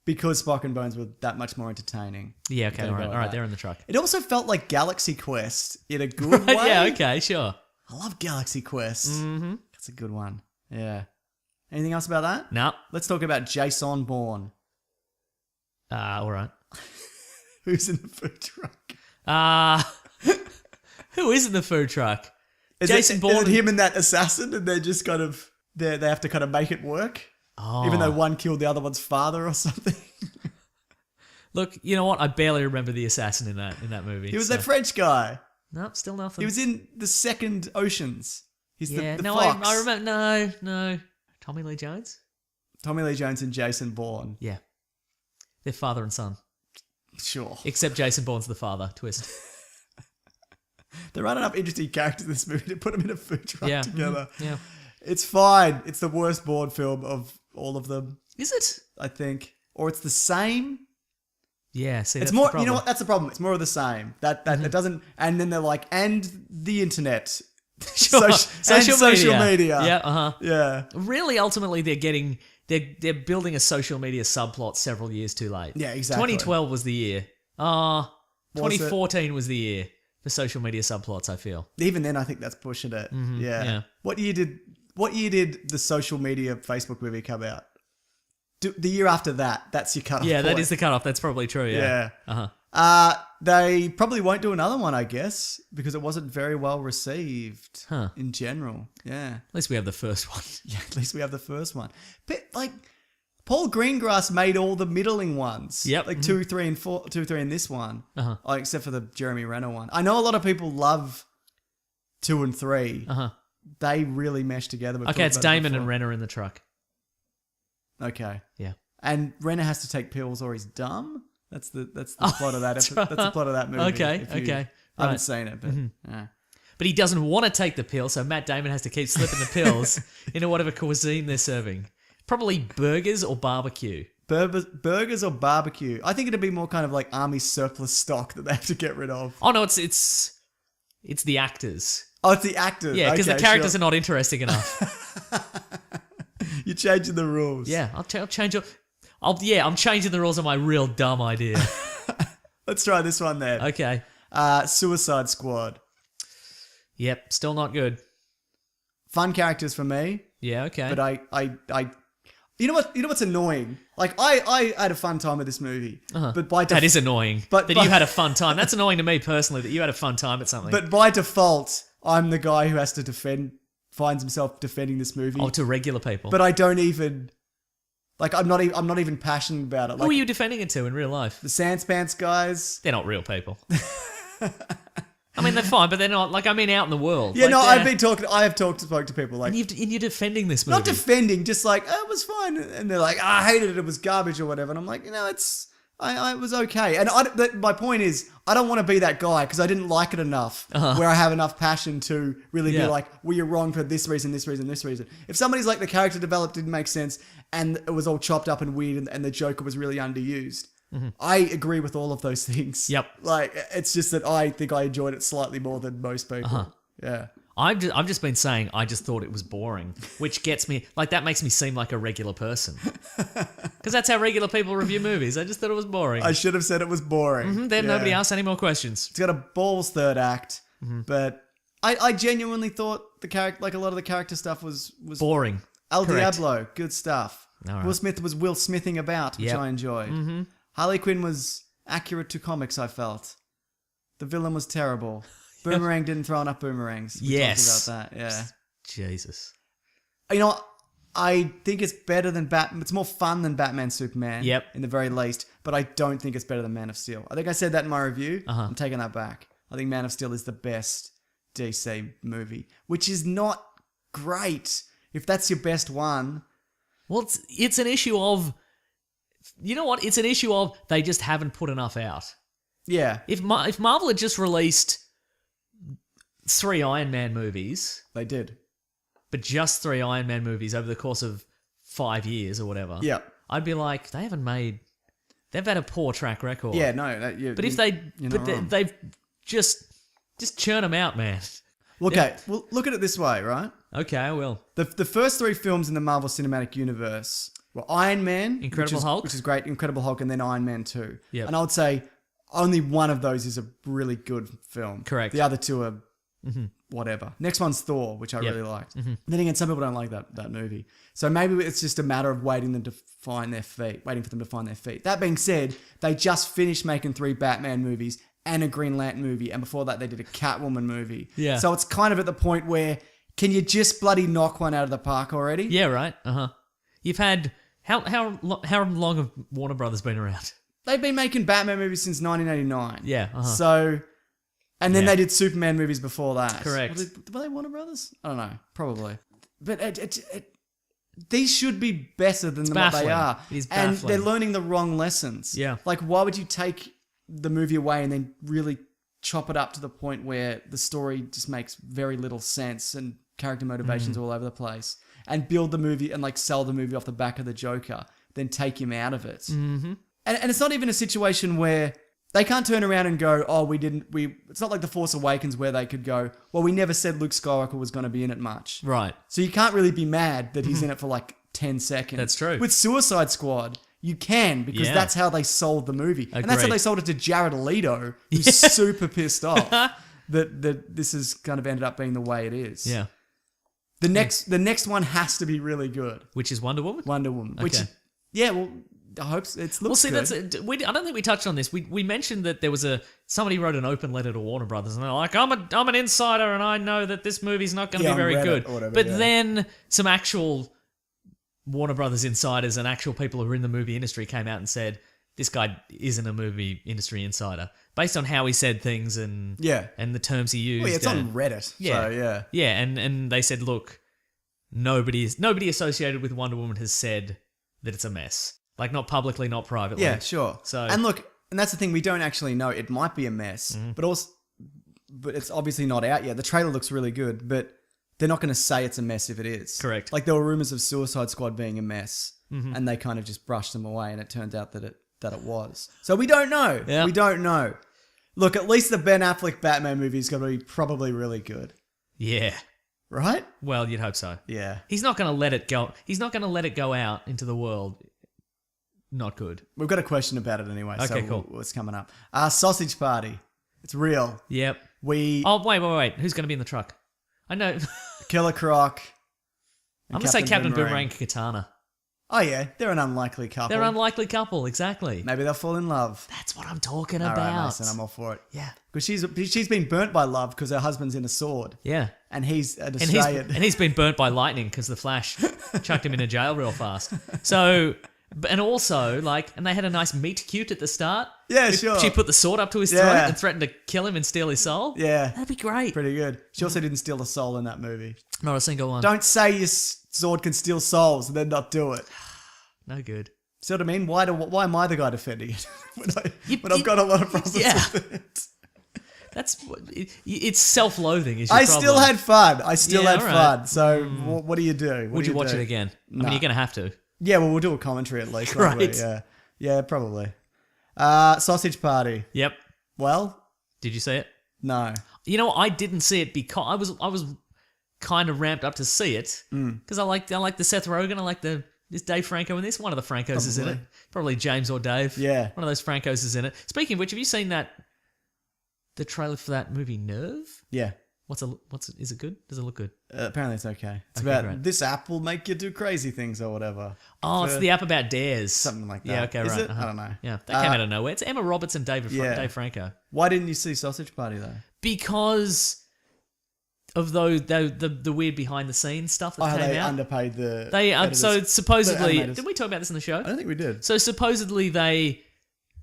because Spock and Bones were that much more entertaining. Yeah, okay, Gotta all go right, with all right, that. they're in the truck. It also felt like Galaxy Quest in a good way. Yeah, okay, sure. I love Galaxy Quest. Mm-hmm. That's a good one. Yeah. Anything else about that? No. Let's talk about Jason Bourne. All right. Who's in the food truck? Who is in the food truck? Jason Bourne. Is it him and that assassin, and they're just kind of they have to kind of make it work, even though one killed the other one's father or something. Look, you know what? I barely remember the assassin in that movie. He was that French guy. Nope, still nothing. He was in the second Oceans. He's the no, fox. I remember. No. Tommy Lee Jones? Tommy Lee Jones and Jason Bourne. Yeah. They're father and son. Sure. Except Jason Bourne's the father. Twist. There aren't enough interesting characters in this movie to put them in a food truck together. Yeah. It's fine. It's the worst Bourne film of all of them, Is it? I think. Or it's the same. Yeah, see, It's that's more, the problem. you know what? That's the problem. It's more of the same. That doesn't, and then they're like, and the internet. Sure. Social media. Yeah, Yeah. Really, ultimately, they're building a social media subplot several years too late. Yeah, exactly. 2012 was the year. 2014 was the year for social media subplots, I feel. Even then, I think that's pushing it. yeah. What year did the social media Facebook movie come out? The year after that. That's your cutoff. Yeah, that point. is the cutoff. That's probably true, yeah. Yeah. They probably won't do another one, I guess, because it wasn't very well received in general. Yeah. At least we have the first one. Yeah, at least we have the first one. But like Paul Greengrass made all the middling ones. Yep. Like 2, 3, and 4, 2, 3 in this one. Oh, except for the Jeremy Renner one. I know a lot of people love 2 and 3. They really mesh together. Okay, it's Damon and Renner in the truck. Okay. Yeah. And Renner has to take pills or he's dumb. That's the plot of that. That's the plot of that movie. Okay. I haven't seen it, but yeah. But he doesn't want to take the pill, so Matt Damon has to keep slipping the pills into whatever cuisine they're serving. Probably burgers or barbecue. Burgers or barbecue? I think it'd be more kind of like army surplus stock that they have to get rid of. Oh no, it's the actors. Oh, it's the actors. Yeah, because okay, the characters sure. are not interesting enough. You're changing the rules. Yeah, I'll change it. I'm changing the rules on my real dumb idea. Let's try this one then. Okay. Suicide Squad. Yep, still not good. Fun characters for me. Yeah, okay. But I you know what's annoying? Like I had a fun time with this movie. But by that is annoying. But you had a fun time. That's annoying to me personally that you had a fun time at something. But by default, I'm the guy who has to finds himself defending this movie. to regular people. But I don't even I'm not even passionate about it. Who are you defending it to in real life? The Sanspants guys. They're not real people. I mean, they're fine, but they're not. Like, I mean, out in the world. Yeah, like, no, I have spoke to people like. And you're defending this movie. Not defending, just like, oh, it was fine. And they're like, I hated it, it was garbage or whatever. And I'm like, it was okay. And my point is, I don't want to be that guy because I didn't like it enough where I have enough passion to really be like, well, you're wrong for this reason, this reason, this reason. If somebody's like, the character developed didn't make sense and it was all chopped up and weird and the Joker was really underused, I agree with all of those things. Yep. Like, it's just that I think I enjoyed it slightly more than most people. Yeah. I've just been saying I just thought it was boring, which gets me, like, that makes me seem like a regular person. Because that's how regular people review movies. I just thought it was boring. I should have said it was boring. Then nobody asked any more questions. It's got a balls third act, but I genuinely thought the character, like a lot of the character stuff was Boring. El Correct. Diablo, good stuff. All right. Will Smith was Will Smithing about, which Yep. I enjoyed. Harley Quinn was accurate to comics, I felt. The villain was terrible. Boomerang didn't throw enough boomerangs. We Yes. talked about that, yeah. Jesus. You know what? I think it's better than Batman. It's more fun than Batman Superman. Yep. In the very least. But I don't think it's better than Man of Steel. I think I said that in my review. I'm taking that back. I think Man of Steel is the best DC movie, which is not great. If that's your best one. Well, it's an issue of, you know what? It's an issue of they just haven't put enough out. Yeah. If Marvel had just released 3 Iron Man movies, They did. but just 3 Iron Man movies over the course of 5 years or whatever, Yeah. I'd be like, they've had a poor track record. Yeah, no. But if they've just churn them out, man. Okay, well, look at it this way, right? Okay, I will. The first 3 films in the Marvel Cinematic Universe were Iron Man, Incredible Hulk. which is great, Incredible Hulk, and then Iron Man 2. Yep. And I would say only one of those is a really good film. Correct. The other 2 are whatever. Next one's Thor, which I really liked. Then again, some people don't like that movie. So maybe it's just a matter of waiting for them to find their feet. That being said, they just finished making 3 Batman movies and a Green Lantern movie, and before that they did a Catwoman movie. Yeah. So it's kind of at the point where, can you just bloody knock one out of the park already? Yeah, right. You've had how long have Warner Brothers been around? They've been making Batman movies since 1989. Yeah. So, and then Yeah. they did Superman movies before that. Correct. Were they Warner Brothers? I don't know. Probably. But these should be better than what baffling. they are. It is and baffling. they're learning the wrong lessons. Yeah. Like, why would you take the movie away and then really chop it up to the point where the story just makes very little sense and character motivations all over the place, and build the movie and like sell the movie off the back of the Joker, then take him out of it. Mm-hmm. And it's not even a situation where they can't turn around and go, oh, it's not like The Force Awakens where they could go, well, we never said Luke Skywalker was going to be in it much. Right. So you can't really be mad that he's in it for like 10 seconds. That's true. With Suicide Squad, you can, because Yeah. that's how they sold the movie. And that's how Agreed. they sold it to Jared Leto, who's super pissed off that this has kind of ended up being the way it is. Yeah. The next one has to be really good. Which is Wonder Woman? Wonder Woman. Which, Okay. yeah, well, I hope it looks Well, see, good. I don't think we touched on this. We mentioned that there was somebody wrote an open letter to Warner Brothers, and they're like, I'm an insider, and I know that this movie's not going to Yeah, be on very Reddit good. or whatever, But yeah. then some actual Warner Brothers insiders and actual people who are in the movie industry came out and said, this guy isn't a movie industry insider, based on how he said things and Yeah. and the terms he used. Well, yeah, it's on Reddit. Yeah. So, yeah. Yeah, and they said, look, nobody associated with Wonder Woman has said that it's a mess. Like, not publicly, not privately. Yeah, sure. So- and look, and that's the thing, we don't actually know. It might be a mess, but it's obviously not out yet. The trailer looks really good, but they're not going to say it's a mess if it is. Correct. Like, there were rumors of Suicide Squad being a mess, and they kind of just brushed them away, and it turned out that it was. So we don't know. Yeah. We don't know. Look, at least the Ben Affleck Batman movie is going to be probably really good, Yeah. right? Well, you'd hope so. Yeah. He's not going to let it go. He's not going to let it go out into the world. Not good. We've got a question about it anyway. Okay, so cool. What's coming up? Sausage Party. It's real. Yep. We Oh, wait. Who's going to be in the truck? I know. Killer Croc. and I'm going to say Captain Boomerang Katana. Oh yeah, they're an unlikely couple. They're an unlikely couple, exactly. Maybe they'll fall in love. That's what I'm talking All right, about. Mason, I'm all for it. Yeah. Because she's been burnt by love because her husband's in a sword, Yeah. and he's an And Australian. he's been burnt by lightning because the Flash chucked him into jail real fast. So, and also, like, and they had a nice meet cute at the start. Yeah, sure. She put the sword up to his Yeah. throat and threatened to kill him and steal his soul. Yeah, That'd be great. pretty good. She also didn't steal a soul in that movie. Not a single one. Don't say your sword can steal souls and then not do it. No good. See what I mean? Why am I the guy defending it You- when I've got a lot of problems Yeah. with it? It's self-loathing. Is your I problem. still had fun. I still Yeah, had all right. fun. So what do you do? Would you watch it again? I mean, you're gonna have to. Yeah, well, we'll do a commentary at least. won't we? Right. Yeah, probably. Sausage Party. Yep. Well, Did you see it? no. You know, I didn't see it because I was kind of ramped up to see it because I like the Seth Rogen. I like this Dave Franco in this. One of the Francos is in it. Probably James or Dave. Yeah. One of those Francos is in it. Speaking of which, have you seen the trailer for that movie Nerve? Yeah. Is it good? Does it look good? Apparently it's okay. It's Okay, about great. this app will make you do crazy things or whatever. Oh, it's the app about dares. Something like that. Yeah, okay, Is right. it? I don't know. Yeah, that came out of nowhere. It's Emma Roberts and Dave Franco. Why didn't you see Sausage Party though? Because of the weird behind the scenes stuff that Oh, came they out. underpaid the. They editors. so supposedly animators. did we talk about this in the show? I don't think we did. So supposedly they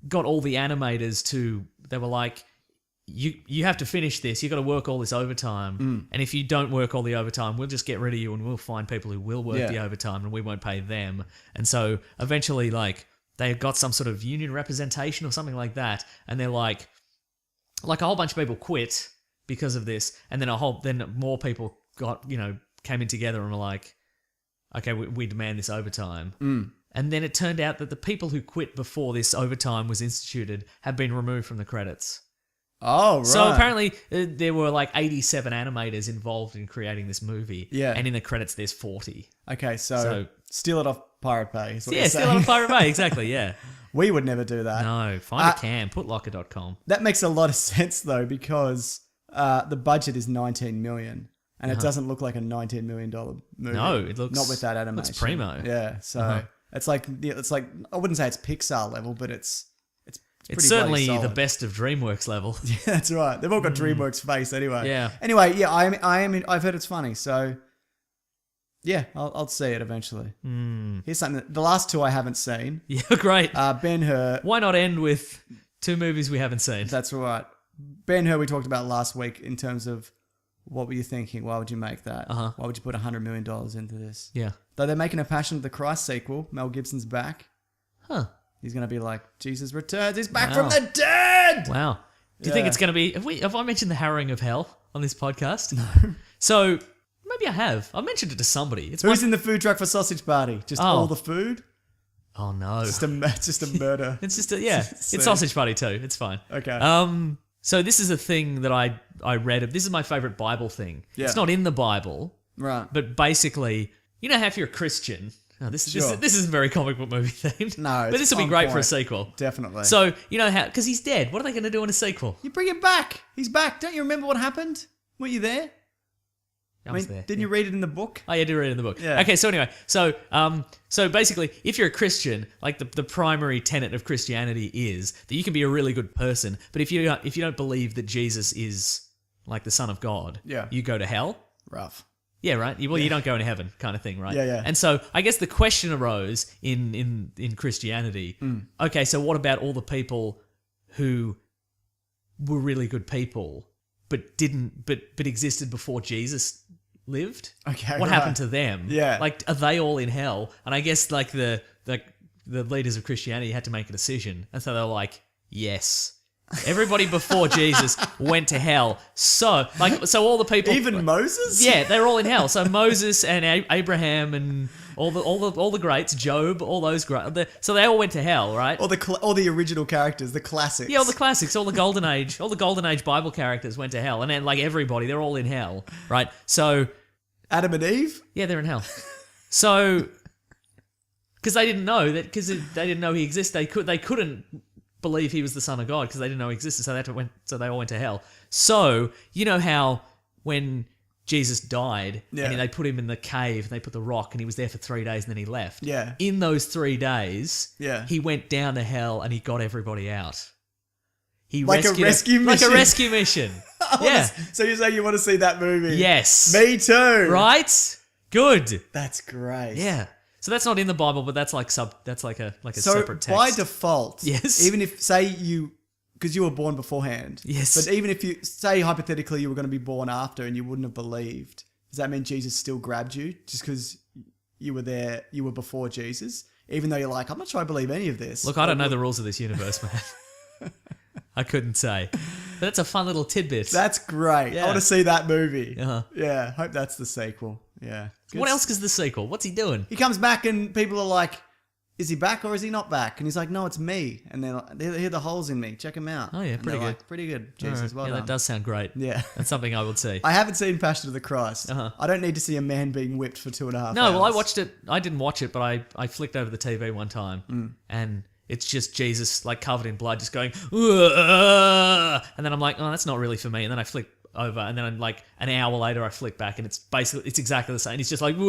got all the animators they were like, you have to finish this. You got to work all this overtime, and if you don't work all the overtime, we'll just get rid of you and we'll find people who will work Yeah. the overtime and we won't pay them. And so eventually, like, they got some sort of union representation or something like that, and they're like a whole bunch of people quit because of this, and then more people came in together and were like, okay, we demand this overtime. And then it turned out that the people who quit before this overtime was instituted had been removed from the credits. Oh, right. So apparently there were like 87 animators involved in creating this movie. Yeah. And in the credits there's 40. Okay, so So- steal it off Pirate Bay. Is what Yeah, you're still saying. on Pirate Bay, exactly, yeah. We would never do that. No, find a cam, putlocker.com. That makes a lot of sense though, because the budget is 19 million, and it doesn't look like a $19 million movie. No, it looks- not with that animation. looks primo. Yeah, so it's like I wouldn't say it's Pixar level, but it's It's pretty certainly bloody the solid. best of DreamWorks level. Yeah, that's right. They've all got DreamWorks face anyway. Yeah. Anyway, yeah, I've heard it's funny, so yeah, I'll see it eventually. Here's something. The last two I haven't seen. Yeah, great. Ben-Hur. Why not end with 2 movies we haven't seen? That's right. Ben-Hur we talked about last week in terms of what were you thinking? Why would you make that? Uh-huh. Why would you put $100 million into this? Yeah. Though they're making a Passion of the Christ sequel. Mel Gibson's back. Huh. He's going to be like, Jesus returns. He's back Wow. from the dead. Wow. Do you think Yeah. it's going to be... Have I mentioned the harrowing of hell on this podcast? No. So, maybe I have. I mentioned it to somebody. It's Who's in the food truck for Sausage Party? Just Oh. all the food? Oh, no. It's just a murder. It's just yeah. See. It's Sausage Party too. It's fine. Okay. So this is a thing that I read. This is my favorite Bible thing. Yeah. It's not in the Bible, Right. but basically, you know how if you're a Christian... Oh, this Sure. isn't very comic book movie themed. No, But this will be on great for a point. sequel. Definitely. So, you know how... Because he's dead. What are they going to do in a sequel? you bring him back. He's back. Don't you remember what happened? Weren't you there? I was there. Didn't you read it in the book? Oh, yeah, I did read it in the book. Yeah. Okay, so anyway, so basically, if you're a Christian, like the primary tenet of Christianity is that you can be a really good person, but if you don't believe that Jesus is like the Son of God, Yeah. you go to hell. Rough. Yeah, right. You don't go into heaven, kind of thing, right? Yeah, yeah. And so I guess the question arose in Christianity. Okay, so what about all the people who were really good people, but existed before Jesus lived? Okay, What right. happened to them? Yeah. Like, are they all in hell? And I guess like the leaders of Christianity had to make a decision, and so they were like, yes. Everybody before Jesus went to hell. So all the people, Even Moses? yeah, they're all in hell. So Moses and Abraham and all the greats, Job, all those great. So they all went to hell, right? All the original characters, the classics. Yeah, all the classics, all the golden age Bible characters went to hell, and then like everybody, they're all in hell, right? So Adam and Eve? yeah, they're in hell. So because they didn't know that, because they didn't know he existed, they couldn't believe he was the Son of God because they didn't know he existed, so they all went to hell. So you know how when Jesus died Yeah. and they put him in the cave and they put the rock and he was there for 3 days and then he left. Yeah. In those 3 days, Yeah. he went down to hell and he got everybody out. He Like a rescued rescue Like mission. a rescue mission. Yeah. So you're saying you want to see that movie? Yes. Me too. Right? Good. That's great. Yeah. So that's not in the Bible, but that's like a So separate text. by default, Yes. even if, say you, because you were born beforehand. Yes. But even if you, say hypothetically you were going to be born after and you wouldn't have believed, does that mean Jesus still grabbed you just because you were there, you were before Jesus? Even though you're like, I'm not sure I believe any of this. Look, I don't know the rules of this universe, man. I couldn't say. But that's a fun little tidbit. That's great. Yeah. I want to see that movie. Uh-huh. Yeah. Hope that's the sequel. Yeah. What else is the sequel? What's he doing? He comes back and people are like, is he back or is he not back? And he's like, no, it's me. And they're like, they hear the holes in me. Check him out. Oh, yeah, And pretty they're good. like, pretty good. Jesus, well yeah, done. that does sound great. Yeah. That's something I would see. I haven't seen Passion of the Christ. Uh-huh. I don't need to see a man being whipped for 2.5 hours. No, well, I watched it. I didn't watch it, but I flicked over the TV one time, Mm. and it's just Jesus, like covered in blood, just going, "Ugh," and then I'm like, oh, that's not really for me. And then I flick over, and then I'm like, an hour later, I flick back, and it's exactly the same. He's just like, Is it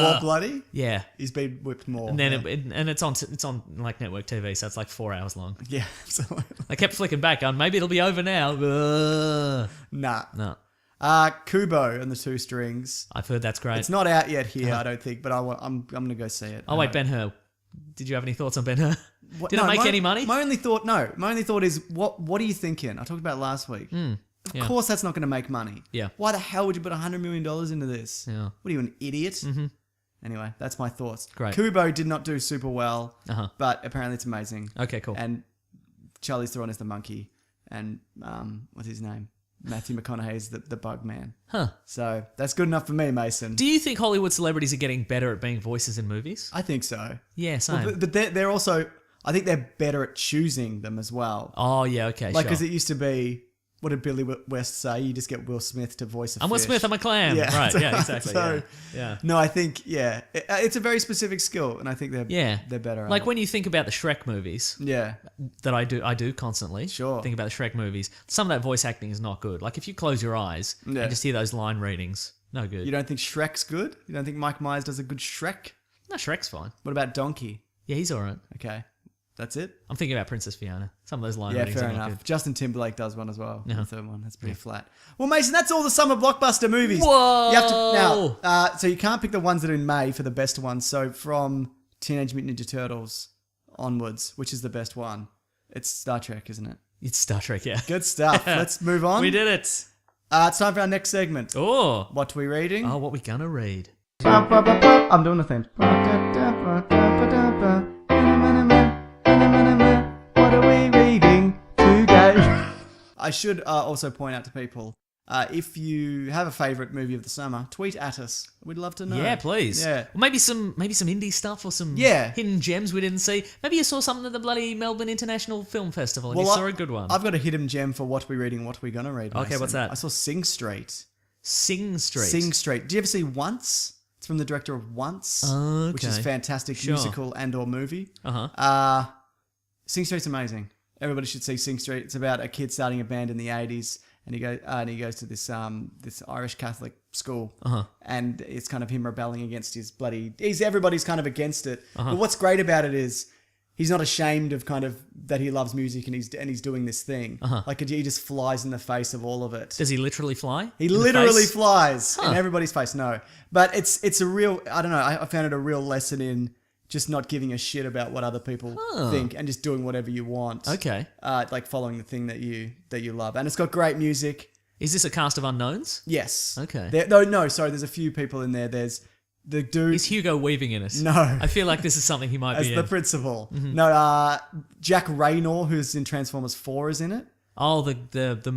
more bloody? yeah. He's been whipped more. And then yeah. it's on like network TV, so it's like 4 hours long. Yeah, absolutely. I kept flicking back, going, maybe it'll be over now. Ugh. Nah. No, Kubo and the Two Strings. I've heard that's great. It's not out yet here, I don't think, but I'm going to go see it. Oh wait, Ben-Hur. Did you have any thoughts on Ben-Hur? What- Did no, it make my- any money? My only thought is, what are you thinking? I talked about it last week. Of yeah. course that's not going to make money. Yeah. Why the hell would you put $100 million into this? Yeah. What are you, an idiot? Mm-hmm. Anyway, that's my thoughts. Great. Kubo did not do super well, Uh-huh. but apparently it's amazing. Okay, cool. And Charlize Theron is the monkey, and what's his name? Matthew McConaughey is the bug man. Huh. So that's good enough for me, Mason. Do you think Hollywood celebrities are getting better at being voices in movies? I think so. Yeah, same. Well, but they're also, I think they're better at choosing them as well. Oh, yeah, okay, Like, because sure. it used to be, what did Billy West say? You just get Will Smith to voice a I'm Will fish. Smith, I'm a clam. Yeah. Right, yeah, exactly. So- yeah. No, I think, yeah. It's a very specific skill, and I think they're Yeah. they're better at Like it. when you think about the Shrek movies Yeah. that I do constantly. Sure. Think about the Shrek movies. Some of that voice acting is not good. Like if you close your eyes Yeah. and just hear those line readings, no good. You don't think Shrek's good? You don't think Mike Myers does a good Shrek? No, Shrek's fine. What about Donkey? Yeah, he's all right. Okay. That's it. I'm thinking about Princess Fiona. Some of those line Yeah, readings fair are not enough. good. Justin Timberlake does one as well. Uh-huh. The third one. That's pretty flat. Well, Mason, that's all the summer blockbuster movies. Whoa! You have to now. So you can't pick the ones that are in May for the best ones. So from Teenage Mutant Ninja Turtles onwards, which is the best one? It's Star Trek, isn't it? It's Star Trek, yeah. Good stuff. Let's move on. We did it. It's time for our next segment. Oh. What are we reading? Oh, what we gonna read? I'm doing the thing. What are we reading today? I should also point out to people, if you have a favourite movie of the summer, tweet at us. We'd love to know. Yeah, please. Yeah. Well, maybe some indie stuff or some Yeah. hidden gems we didn't see. Maybe you saw something at the bloody Melbourne International Film Festival and you saw a good one. I've got a hidden gem for what we reading, what we gonna read. Okay, Mason. what's that? I saw Sing Street. Sing Street. Sing Street. Do you ever see Once? It's from the director of Once, which is Okay. fantastic Sure. musical and/or movie. Uh-huh. Sing Street's amazing. Everybody should see Sing Street. It's about a kid starting a band in the 80s, and he goes to this Irish Catholic school, and it's kind of him rebelling against his everybody's kind of against it. But what's great about it is he's not ashamed of kind of that he loves music and he's doing this thing. Like he just flies in the face of all of it. Does he literally fly? He In the literally face? flies in everybody's face. No, but it's a real. I don't know. I found it a real lesson in just not giving a shit about what other people think and just doing whatever you want. Okay. Like following the thing that you love, and it's got great music. Is this a cast of unknowns? Yes. Okay. No, sorry. There's a few people in there. There's the dude. Is Hugo Weaving in it? No. I feel like this is something he might as be the in. principal. No, Jack Raynor, who's in Transformers 4, is in it. Oh, the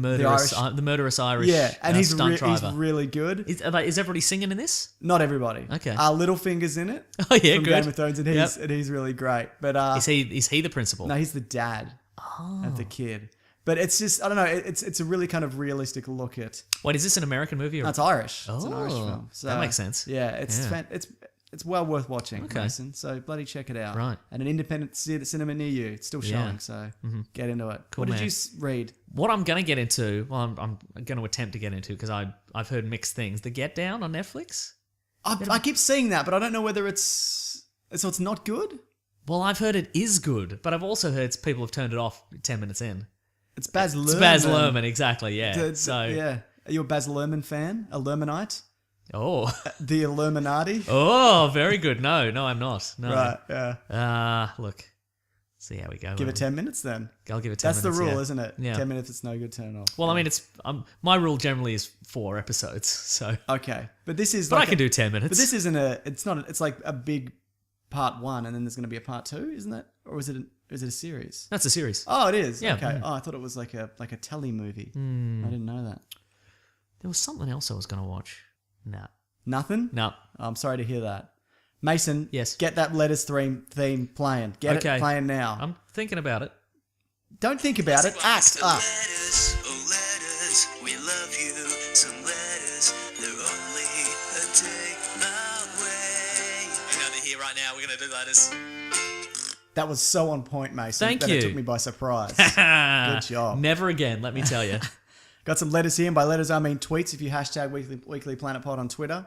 murderous Irish. Yeah, and he's stunt driver. really good. Is everybody singing in this? Not everybody. Okay. Littlefinger's in it. Oh yeah, from good. Game of Thrones, and he's really great. But Is he the principal? no, he's the dad of the kid. But it's just I don't know. It's a really kind of realistic look at. Wait, is this an American movie? Or... No, it's Irish. It's an Irish Oh, film. So, that makes sense. Yeah, it's well worth watching, Okay. Mason. So bloody check it out. Right. And an independent cinema near you. It's still showing, Yeah. so get into it. Cool, What did man. you read? What I'm going to get into, well, I'm going to attempt to get into because I've heard mixed things. The Get Down on Netflix. I keep seeing that, but I don't know whether it's not good. Well, I've heard it is good, but I've also heard people have turned it off 10 minutes in. It's Baz Luhrmann. It's Baz Luhrmann, exactly. Yeah. So yeah, are you a Baz Luhrmann fan? A Luhrmannite? oh, The Illuminati? oh, very good. No, I'm not. No. Right. Yeah. Look. See how we go. Give it 10 minutes then. I'll give it 10 That's minutes. the rule, yeah. isn't it? Yeah. 10 minutes, it's no good, turn it off. Well, I mean, it's my rule generally is 4 episodes, so Okay, but this is. but like I can do 10 minutes. But this isn't a. It's not. It's like a big part 1, and then there's going to be a part 2, isn't that? Or is it a series? That's a series. Oh, it is. Yeah. Okay. Oh, I thought it was like a telly movie. I didn't know that. There was something else I was going to watch. No. Nothing. No. I'm sorry to hear that. Mason. Yes. Get that letters theme playing. Get Okay. it playing now. I'm thinking about it. Don't think about it. Act up. Letters, oh letters, we love you. Some letters, they're only a day away. I know they're here right now. We're gonna do letters. That was so on point, Mason. Thank that you. It took me by surprise. Good job. Never again, let me tell you. Got some letters here, and by letters I mean tweets. If you hashtag Weekly Planet Pod on Twitter,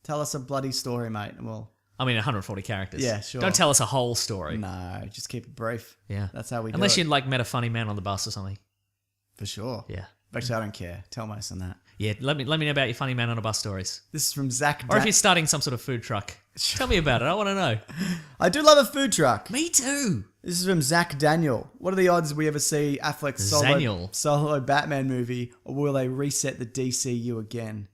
tell us a bloody story, mate, and we'll. I mean, 140 characters. Yeah, sure. Don't tell us a whole story. No, just keep it brief. Yeah. That's how we do Unless it. you like met a funny man on the bus or something. For sure. Yeah. Actually, I don't care. Tell Mason that. Yeah, let me know about your funny man on a bus stories. This is from Zach. Or if you're starting some sort of food truck. Tell me about it. I want to know. I do love a food truck. Me too. This is from Zach Daniel. What are the odds we ever see Affleck's Daniel. solo Batman movie, or will they reset the DCU again?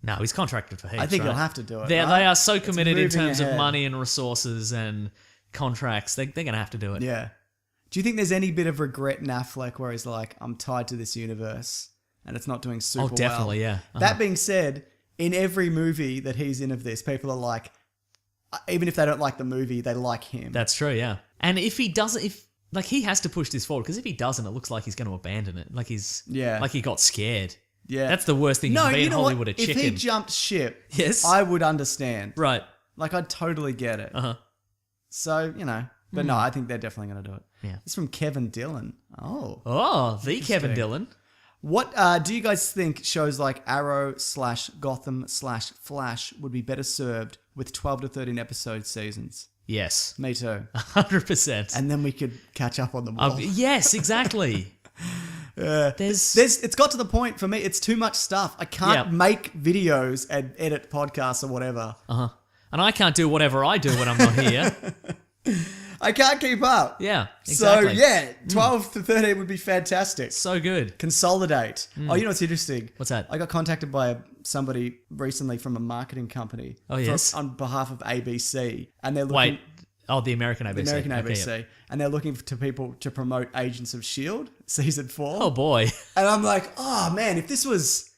No, he's contracted for heaps, I think right? he'll have to do it. They right? are so committed in moving terms of ahead. money and resources and contracts. They're going to have to do it. Yeah. Do you think there's any bit of regret in Affleck where he's like, I'm tied to this universe and it's not doing super Oh, definitely, well? yeah. That being said, in every movie that he's in of this, people are like, even if they don't like the movie, they like him. That's true, yeah. And if he doesn't, he has to push this forward because if he doesn't, it looks like he's going to abandon it. Like he got scared. Yeah. That's the worst thing. No, you can be you in know Hollywood, what? a If chicken. he jumped ship, Yes. I would understand. Right. Like, I'd totally get it. Uh-huh. So, but no, I think they're definitely going to do it. Yeah. It's from Kevin Dillon. Oh. Oh, the Kevin Dillon. What do you guys think shows like Arrow/Gotham/Flash would be better served with 12 to 13 episode seasons? Yes. Me too. 100%. And then we could catch up on them all. Yes, exactly. There's It's got to the point for me, it's too much stuff. I can't Yeah. make videos and edit podcasts or whatever. and I can't do whatever I do when I'm not here. I can't keep up. Yeah, exactly. So, yeah, 12 to 13 would be fantastic. So good. Consolidate. Oh, you know what's interesting? What's that? I got contacted by somebody recently from a marketing company. Oh, yes? On behalf of ABC. And they're looking... Wait. Oh, the American ABC. The American Okay, ABC. yeah. And they're looking to people to promote Agents of S.H.I.E.L.D. season 4. Oh, boy. And I'm like, oh man, if this was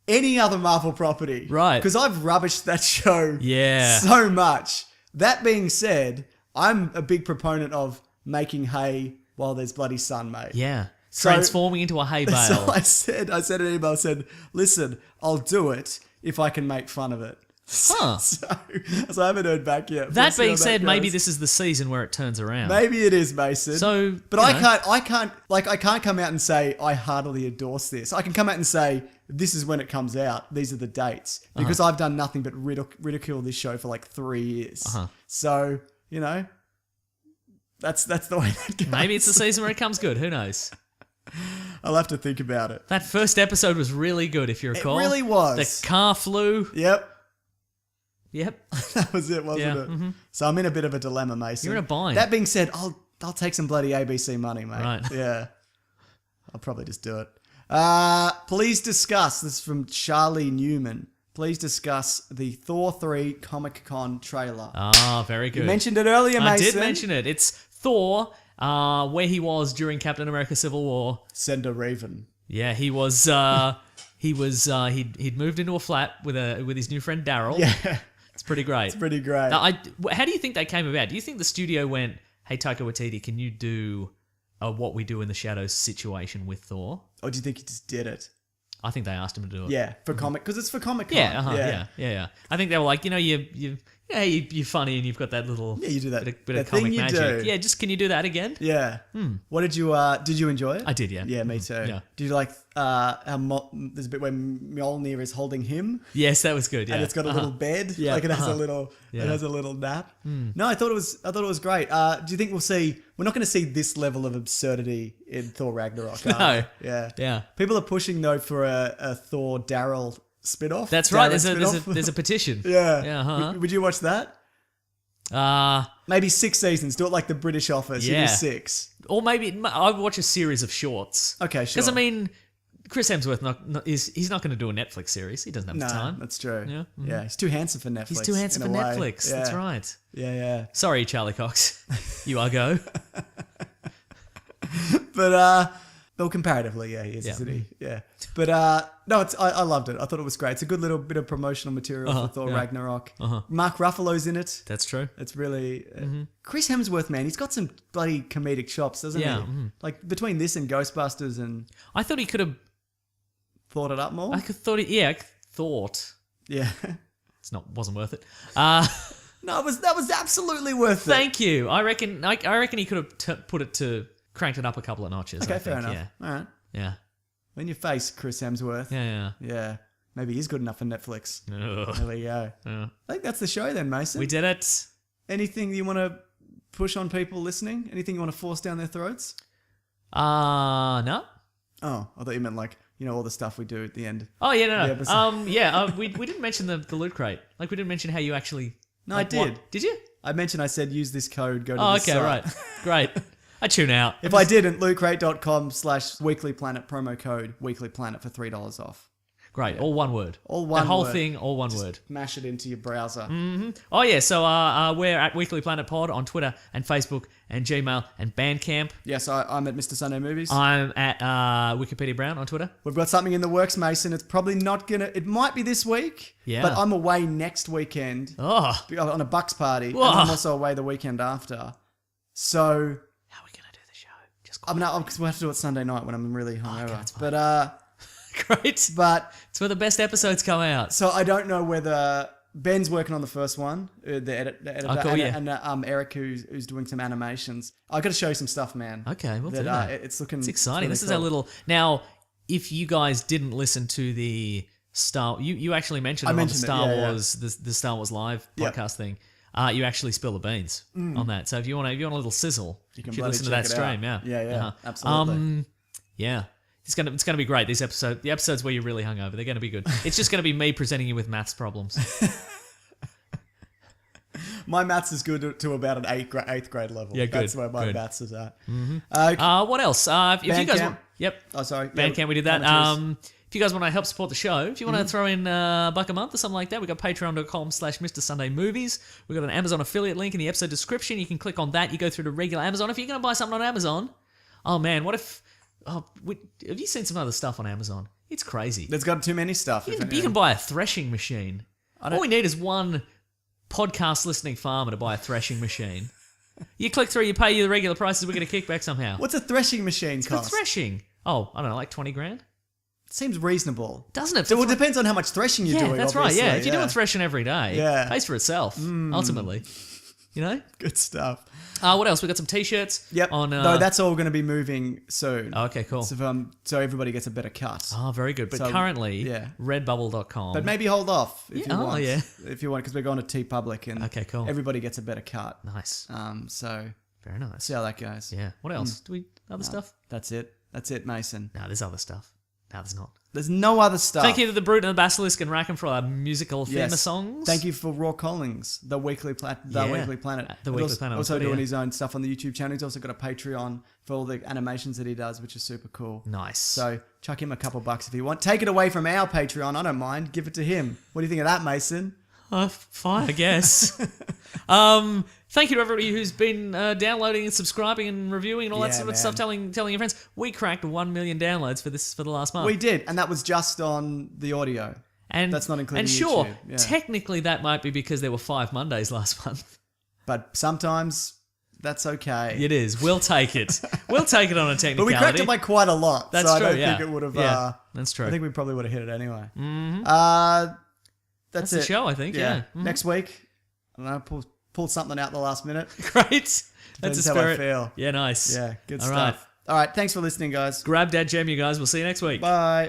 any other Marvel property. Right. Because I've rubbished that show Yeah. so much. That being said, I'm a big proponent of making hay while there's bloody sun, mate. Yeah. So- Transforming into a hay bale. So I said an email, said, listen, I'll do it if I can make fun of it. Huh. So I haven't heard back yet. We'll That see being how said, maybe goes. this is the season where it turns around. Maybe it is, Mason. So, but you I know. can't come out and say I heartily endorse this. I can come out and say this is when it comes out. These are the dates because I've done nothing but ridicule this show for like 3 years. So you know, that's the way that goes. Maybe it's the season where it comes good. Who knows? I'll have to think about it. That first episode was really good, if you recall. really was. The car flew. Yep, Yep. that was it, wasn't Yeah, it? So I'm in a bit of a dilemma, Mason. You're in a bind. That being said, I'll take some bloody ABC money, mate. Right. Yeah. I'll probably just do it. Please discuss, this is from Charlie Newman. Please discuss the Thor 3 Comic Con trailer. Ah, very good. You mentioned it earlier, Mason. I did mention it. It's Thor, where he was during Captain America: Civil War. Sender Raven. Yeah, he was. He'd moved into a flat with his new friend Daryl. Yeah. It's pretty great. Pretty great. Now, how do you think that came about? Do you think the studio went, "Hey, Taika Waititi, can you do What We Do in the Shadows situation with Thor?" Or do you think he just did it? I think they asked him to do it. Yeah, for comic, because it's for Comic Con. Yeah, yeah. I think they were like, you're funny and you've got that little Yeah, you do that. bit of that comic thing you magic. do. Yeah, just can you do that again? Yeah. What did you enjoy it? I did, yeah. Yeah, me too. Yeah. Did you like there's a bit where Mjolnir is holding him Yes, that was good. Yeah, and it's got a little bed, Yeah, like it has a little Yeah. it has a little nap. No, I thought it was great. Do you think we're not going to see this level of absurdity in Thor Ragnarok? No. Yeah. Yeah. People are pushing though for a Thor Daryl spin-off. That's right. Darren There's a petition. yeah. Yeah. Would you watch that? Maybe 6 seasons. Do it like the British Office. You Yeah. do 6. Or maybe I would watch a series of shorts. Okay, sure. Because I mean, Chris Hemsworth he's not going to do a Netflix series. He doesn't have the No, time. that's true. Yeah. Yeah, he's too handsome for Netflix. He's too handsome for in a way. Netflix. Yeah. That's right. Yeah. Sorry, Charlie Cox. You are go. But well, comparatively, yeah, he is, Yeah. isn't he? Yeah. But no, I loved it. I thought it was great. It's a good little bit of promotional material for Thor yeah. Ragnarok. Mark Ruffalo's in it. That's true. It's really Chris Hemsworth, man. He's got some bloody comedic chops, doesn't Yeah, he? Like between this and Ghostbusters and I thought he could have. thought it up more. I thought. Yeah. Wasn't worth it. No, that was absolutely worth it. Thank you. I reckon he could have put it to cranked it up a couple of notches. Okay, I fair think. enough. All right. Yeah. In your face, Chris Hemsworth. Yeah. Yeah. Maybe he's good enough for Netflix. Ugh. There we go. Yeah. I think that's the show then, Mason. We did it. Anything you want to push on people listening? Anything you want to force down their throats? No. Oh, I thought you meant like, all the stuff we do at the end. Oh yeah, no. The episode. We didn't mention the loot crate. Like we didn't mention how you actually. No, like, I did. what- Did you? I mentioned I said use this code, go to Oh, this okay, site. right, great. I tune out. If I didn't, lootcrate.com/weeklyplanet promo code weeklyplanet for $3 off. Great, all one word. All one The whole word. thing, all one word. Mash it into your browser. Oh yeah, so we're at Weekly Planet Pod on Twitter and Facebook and Gmail and Bandcamp. Yes, I'm at Mr. Sunday Movies. I'm at Wikipedia Brown on Twitter. We've got something in the works, Mason. It's probably not it might be this week. Yeah. But I'm away next weekend Oh, on a Bucks party. Whoa. And I'm also away the weekend after. So how are we gonna do the show? Just because we'll have to do it Sunday night when I'm really hungover. that's fine. But great. It's where the best episodes come out. so I don't know whether Ben's working on the first one, the editor, Oh, cool, yeah. and Eric who's doing some animations. I got to show you some stuff, man. Okay, we'll do that. that. It's looking. It's exciting. really This is cool. our little. Now, if you guys didn't listen to the Star, you actually mentioned I it on the mentioned it, Star yeah, yeah. Wars, the Star Wars Live Yep. podcast thing. you actually spill the beans on that. So if you want a little sizzle, you can should bloody listen to that check it out. stream. Yeah, Yeah, absolutely. Yeah. It's gonna be great. The episodes where you're really hungover, they're gonna be good. It's just gonna be me presenting you with maths problems. My maths is good to about an eighth grade level. Yeah, good, That's where my good. maths is at. What else? If you guys Bandcamp. want, yep. Oh, sorry. Bandcamp, we did that. If you guys want to help support the show, if you want Mm-hmm. to throw in a buck a month or something like that, we've got patreon.com/Mr. Sunday Movies. We've got an Amazon affiliate link in the episode description. You can click on that. You go through to regular Amazon. If you're going to buy something on Amazon, oh man, what if... have you seen some other stuff on Amazon? It's crazy. There's got too many stuff. You can buy a threshing machine. All we need is one podcast listening farmer to buy a threshing machine. You click through, you pay you the regular prices, we get a kickback somehow. What's a threshing machine For cost? threshing? Oh, I don't know, like 20 grand? Seems reasonable. Doesn't it? So it depends on how much threshing you're Yeah, doing. that's right. obviously. Yeah, if you're doing threshing every day, Yeah. it pays for itself, ultimately. You know? Good stuff. What else? We got some t-shirts. Yep. On, no, that's all going to be moving soon. okay, cool. So everybody gets a better cut. Oh, very good. But So, currently, yeah. redbubble.com. But maybe hold off if you Yeah, oh, want. yeah. If you want, because we're going to TeePublic and Okay, cool. everybody gets a better cut. Nice. So Very nice. see how that goes. Yeah. What else? Do we other stuff? That's it. That's it, Mason. No, there's other stuff. No, there's not. There's no other stuff. Thank you to the Brute and the Basilisk and Rackham for our musical theme Yes. songs. Thank you for Raw Collins, the Weekly Planet. Yeah. Weekly Planet. The Weekly Planet on Also Twitter, doing yeah. his own stuff on the YouTube channel. He's also got a Patreon for all the animations that he does, which is super cool. Nice. So chuck him a couple bucks if you want. Take it away from our Patreon. I don't mind. Give it to him. What do you think of that, Mason? Fine, I guess. Thank you to everybody who's been downloading and subscribing and reviewing and all that Yeah, sort of man. stuff, telling your friends. We cracked 1 million downloads for the last month. We did, and that was just on the audio. and that's not including And sure, YouTube, yeah. technically that might be because there were 5 Mondays last month. But sometimes that's okay. It is. We'll take it. We'll take it on a But technicality. we cracked it by quite a lot. That's so true, I don't yeah. think it would have. Yeah, that's true. I think we probably would have hit it anyway. Mm-hmm. That's the it. show, I think, yeah. Mhm. Next week, I don't know, pull something out the last minute. Great. That's Depends a how I spirit. feel. Yeah, nice. Yeah, good All stuff. right. All right, thanks for listening, guys. Grab that gem, you guys. We'll see you next week. Bye.